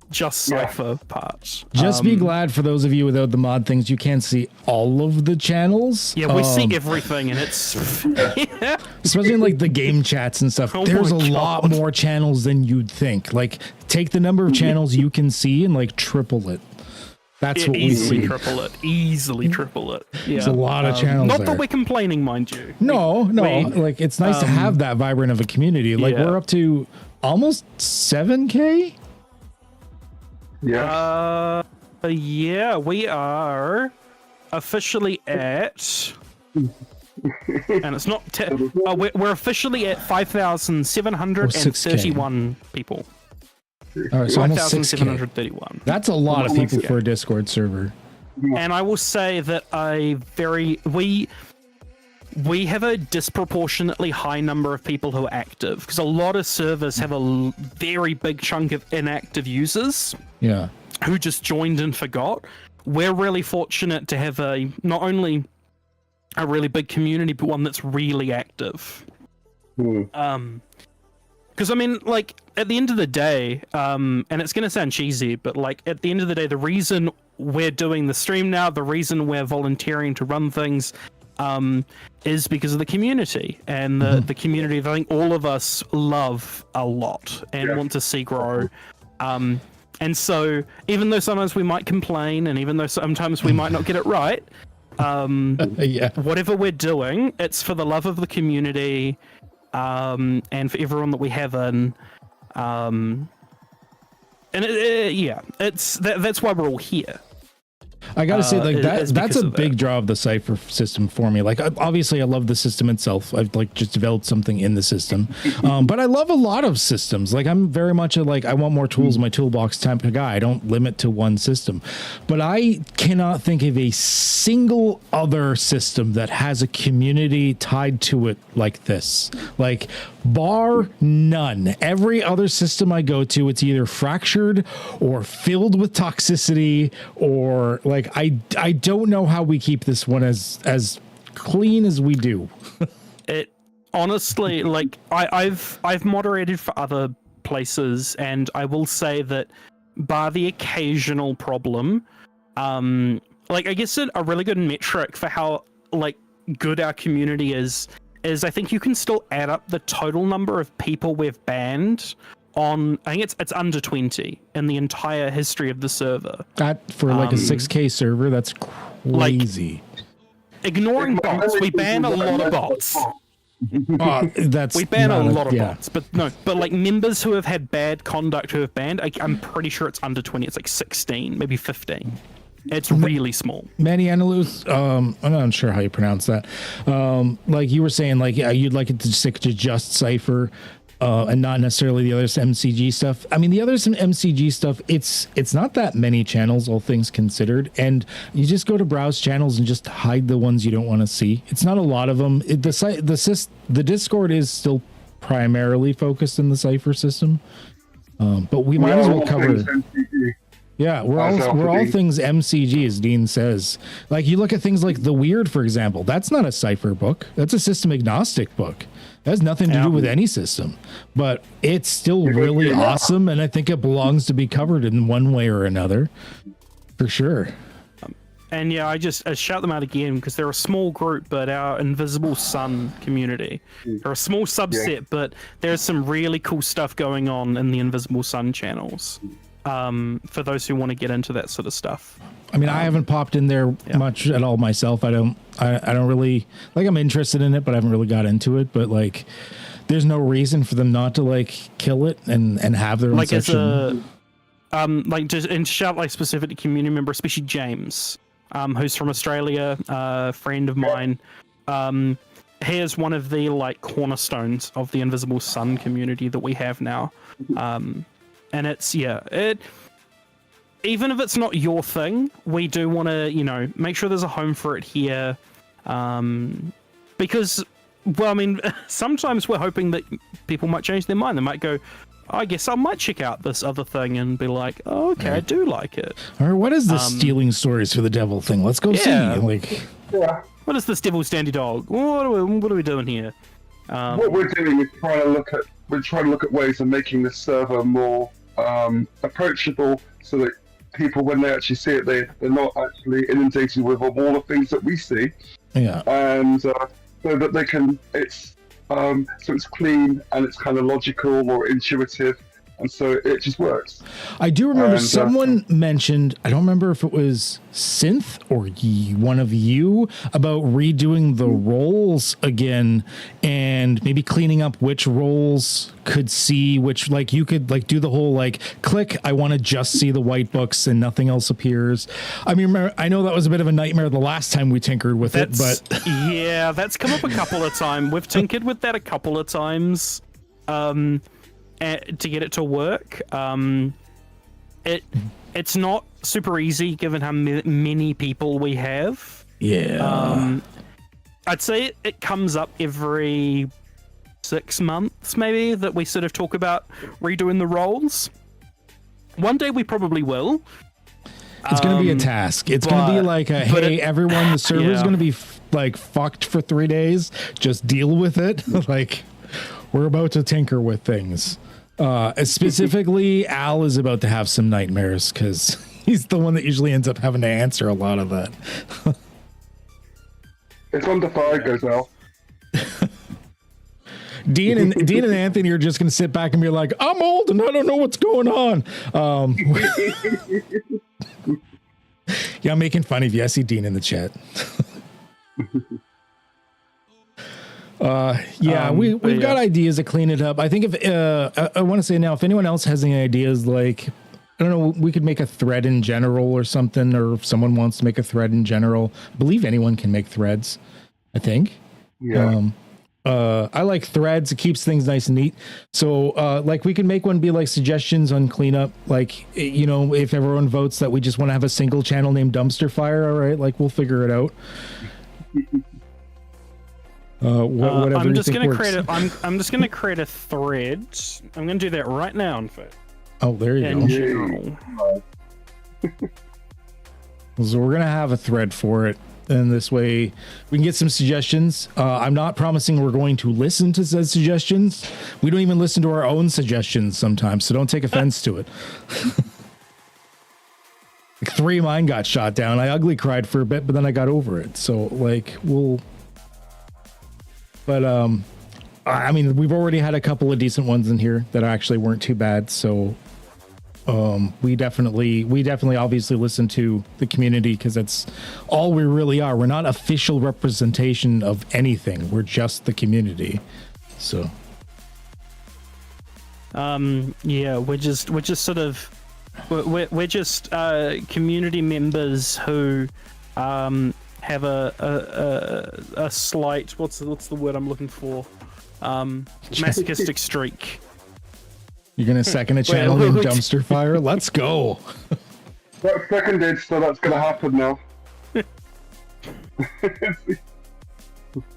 just Cypher part. Just be glad for those of you without the mod things, you can't see all of the channels. Yeah, we see everything, and it's especially in like the game chats and stuff. There's a lot more channels than you'd think. Like take the number of channels you can see and like triple it. That's what we see. Easily triple it. Yeah. There's a lot of channels. Not there. that we're complaining, mind you. No. Like it's nice to have that vibrant of a community. Like we're up to almost 7K. Yeah. We are officially at, and it's not. We're officially at 5,731 people. All right, so almost 5,731. That's a lot of people for a Discord server. And I will say that we have a disproportionately high number of people who are active, because a lot of servers have a very big chunk of inactive users. Yeah. Who just joined and forgot. We're really fortunate to have not only a really big community, but one that's really active. Because I mean, like at the end of the day, and it's going to sound cheesy, but like at the end of the day, the reason we're doing the stream now, the reason we're volunteering to run things, is because of the community, and the community that I think all of us love a lot and want to see grow. And so even though sometimes we might complain, and even though sometimes we might not get it right, whatever we're doing, it's for the love of the community, and for everyone that we have in. And that's why we're all here. I gotta say, like that's a big draw of the Cipher system for me. Like, obviously, I love the system itself. I've like just developed something in the system, but I love a lot of systems. Like, I'm very much a I want more tools in my toolbox type of guy. I don't limit to one system, but I cannot think of a single other system that has a community tied to it like this. Like, bar none. Every other system I go to, it's either fractured or filled with toxicity, or like I don't know how we keep this one as clean as we do. It honestly, like I've moderated for other places, and I will say that bar the occasional problem, like I guess a really good metric for how like good our community is I think you can still add up the total number of people we've banned on, I think it's under 20 in the entire history of the server. That for like a 6K server, that's crazy. Like, ignoring bots, we ban a lot of bots. We ban a lot of bots, but like members who have had bad conduct who have banned, I'm pretty sure it's under 20. It's like 16, maybe 15. It's really small. Manny Annaluz, I'm not sure how you pronounce that. Like you were saying, like you'd like it to stick to just Cipher, and not necessarily the other MCG stuff. I mean, the other MCG stuff, it's not that many channels, all things considered, and you just go to browse channels and just hide the ones you don't want to see. It's not a lot of them. The Discord is still primarily focused in the Cipher system, but we might as well cover. Yeah, we're As all Alpha D. things MCG, as Dean says. Like you look at things like The Weird, for example. That's not a Cipher book. That's a system agnostic book. It has nothing to do with any system, but it's still really awesome, and I think it belongs to be covered in one way or another, for sure. And yeah, I shout them out again because they're a small group, but our Invisible Sun community. They're a small subset, but there's some really cool stuff going on in the Invisible Sun channels. For those who want to get into that sort of stuff. I mean, I haven't popped in there much at all myself. I don't really like. I'm interested in it, but I haven't really got into it. But like, there's no reason for them not to like kill it and have their own Like section. as a like just and shout like specific community member, especially James, who's from Australia, a friend of mine. He is one of the like cornerstones of the Invisible Sun community that we have now. And it's even if it's not your thing, we do want to, make sure there's a home for it here. Because, well, I mean, sometimes we're hoping that people might change their mind. They might go, I guess I might check out this other thing and be like, oh, okay, I do like it. Or what is this stealing stories for the devil thing? Let's go see. Like, what is this devil's dandy dog? What are we doing here? What we're doing is trying to look at ways of making the server more approachable, so that people, when they actually see it, they're not actually inundated with all the things that we see. Yeah. And so that they can, so it's clean and it's kind of logical or intuitive, and so it just works. I do remember someone mentioned, I don't remember if it was Synth or one of you, about redoing the roles again and maybe cleaning up which roles could see which, like you could like do the whole like click, I want to just see the white books and nothing else appears. I mean, I know that was a bit of a nightmare the last time we tinkered with it, but yeah, that's come up a couple of times. We've tinkered with that a couple of times. To get it to work. It's not super easy given how many people we have. Yeah. I'd say it comes up every 6 months maybe that we sort of talk about redoing the roles. One day we probably will. It's going to be a task. It's going to be like, hey, everyone, the server's going to be like fucked for 3 days. Just deal with it. Like, we're about to tinker with things. Specifically, Al is about to have some nightmares because he's the one that usually ends up having to answer a lot of that. It's on the fire goes Al. Dean and Anthony are just going to sit back and be like, I'm old and I don't know what's going on. Yeah, I'm making fun of you. I see Dean in the chat. We've got ideas to clean it up. I think if I want to say now, if anyone else has any ideas, like, I don't know, we could make a thread in general or something, or if someone wants to make a thread in general, I believe anyone can make threads, I think. Yeah. I like threads. It keeps things nice and neat. So, like, we can make one be like suggestions on cleanup. Like, if everyone votes that we just want to have a single channel named Dumpster Fire, all right, like, we'll figure it out. Whatever I'm just going to create I'm just going to create a thread. I'm going to do that right now, in fact. Oh, there you go. General. So we're going to have a thread for it. And this way we can get some suggestions. I'm not promising we're going to listen to said suggestions. We don't even listen to our own suggestions sometimes, so don't take offense to it. Like 3 of mine got shot down. I ugly cried for a bit, but then I got over it. So like I mean, we've already had a couple of decent ones in here that actually weren't too bad. So we definitely obviously listen to the community because that's all we really are. We're not official representation of anything. We're just the community. So we're just sort of we're just community members who have a slight, what's the word I'm looking for, masochistic streak. You're gonna second a channel named Dumpster Fire? Let's go. That's seconded, so that's gonna happen now.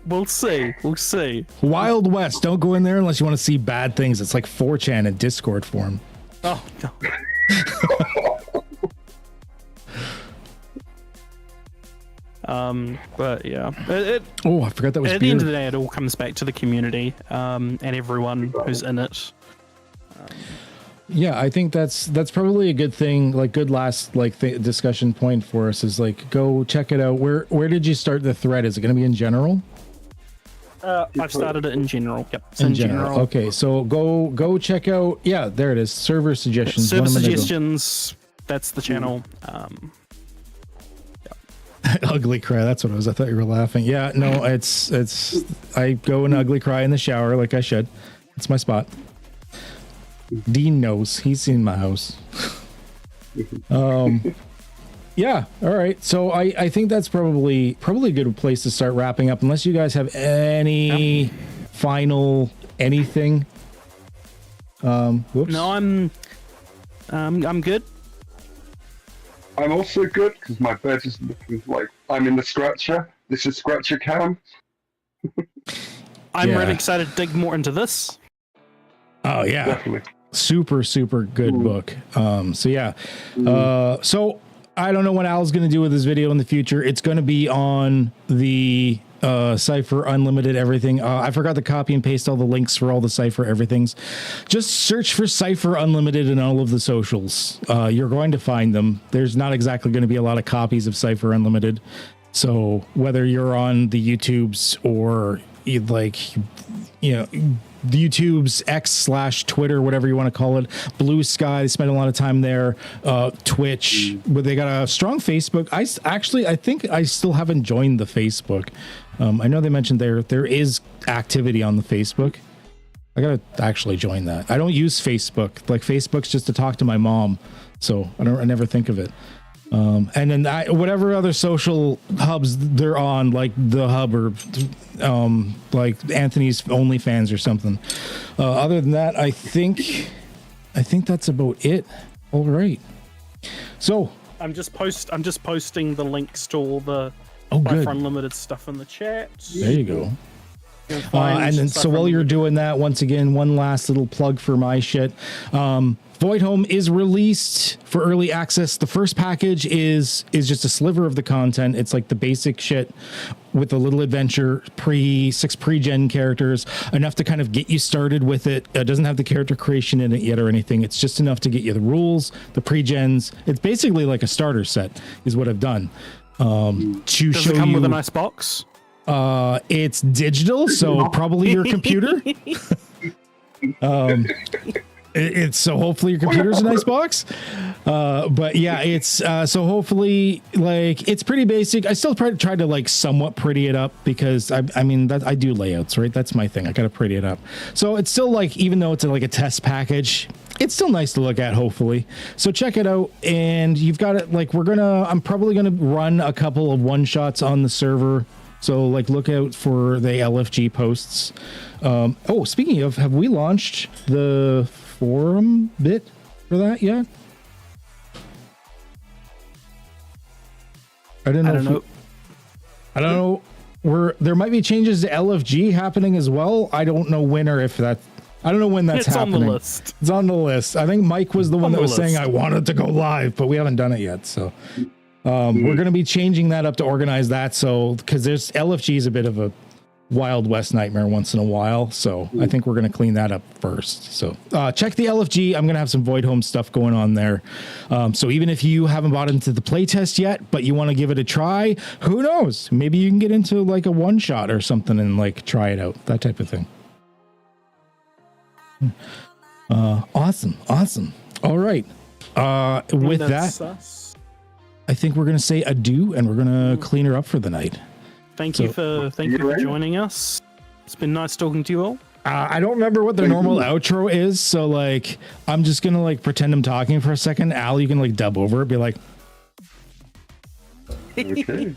We'll see. Wild West, don't go in there unless you want to see bad things. It's like 4chan in Discord form. Oh no. But yeah, Oh, I forgot that was at the end of beer. the day, it all comes back to the community and everyone who's in it. Yeah, I think that's probably a good thing, like good last like discussion point for us is like go check it out. Where did you start the thread? Is it going to be in general? I've started it in general. Yep, it's In general. Okay, so go check out. Yeah, there it is. Server suggestions. Server What am I gonna go? suggestions. That's the channel. Ugly cry. That's what it was. I thought you were laughing. Yeah, no, it's. I go and ugly cry in the shower like I should. It's my spot. Dean knows. He's seen my house. Yeah. All right. So I think that's probably a good place to start wrapping up. Unless you guys have any final anything. Whoops. No, I'm good. I'm also good because my bed is looking like I'm in the scratcher. This is scratcher cam. I'm Yeah. really excited to dig more into this. Oh yeah. Definitely. Super good book. So yeah. So I don't know what Al's going to do with this video in the future. It's going to be on the Cypher Unlimited everything. I forgot to copy and paste all the links for all the Cypher everythings. Just search for Cypher Unlimited in all of the socials. You're going to find them. There's not exactly going to be a lot of copies of Cypher Unlimited. So whether you're on the YouTubes or like, you know, YouTube's X/Twitter, whatever you want to call it, Blue Sky, they spend a lot of time there. Twitch, but they got a strong Facebook. I think I still haven't joined the Facebook. I know they mentioned there is activity on the Facebook. I gotta actually join that. I don't use Facebook. Like Facebook's just to talk to my mom, so I never think of it. And then whatever other social hubs they're on, like the hub or like Anthony's OnlyFans or something. Other than that, I think that's about it. All right. So I'm just posting the links to all the good. Cypher Unlimited stuff in the chat. there you go. You can find And then, so Cypher while you're Unlimited. doing that, once again, one last little plug for my shit. Void Home is released for early access. The first package is just a sliver of the content. It's like the basic shit with a little adventure, 6 pre-gen characters, enough to kind of get you started with it. It doesn't have the character creation in it yet or anything. It's just enough to get you the rules, the pre-gens. It's basically like a starter set is what I've done. To Does show it come you, with a nice box? it's digital, so probably your computer. It's so hopefully your computer's a nice box. But yeah, it's so hopefully like it's pretty basic. I still try to like somewhat pretty it up because I mean that I do layouts, right? That's my thing. I gotta pretty it up. So it's still like, even though it's like a test package, it's still nice to look at, hopefully. So check it out. And you've got it like I'm probably gonna run a couple of one shots on the server. So like look out for the LFG posts. Speaking of, have we launched the forum bit for that yet? I don't know. I don't know. There might be changes to LFG happening as well. I don't know when or if that. I don't know when that's It's happening. on the list. It's on the list. I think Mike was the one On that the was saying list. I wanted to go live, but we haven't done it yet. So we're going to be changing that up to organize that. So because there's LFG is a bit of a Wild West nightmare once in a while, so I think we're going to clean that up first. So check the LFG. I'm going to have some Void Home stuff going on there. So even if you haven't bought into the playtest yet, but you want to give it a try, who knows? Maybe you can get into like a one shot or something and like try it out, that type of thing. Awesome. All right. With That's that, us. I think we're going to say adieu and we're going to clean her up for the night. Thank you for joining us. It's been nice talking to you all. I don't remember what the normal outro is, so like I'm just gonna like pretend I'm talking for a second. Al, you can like dub over it, be like, Okay.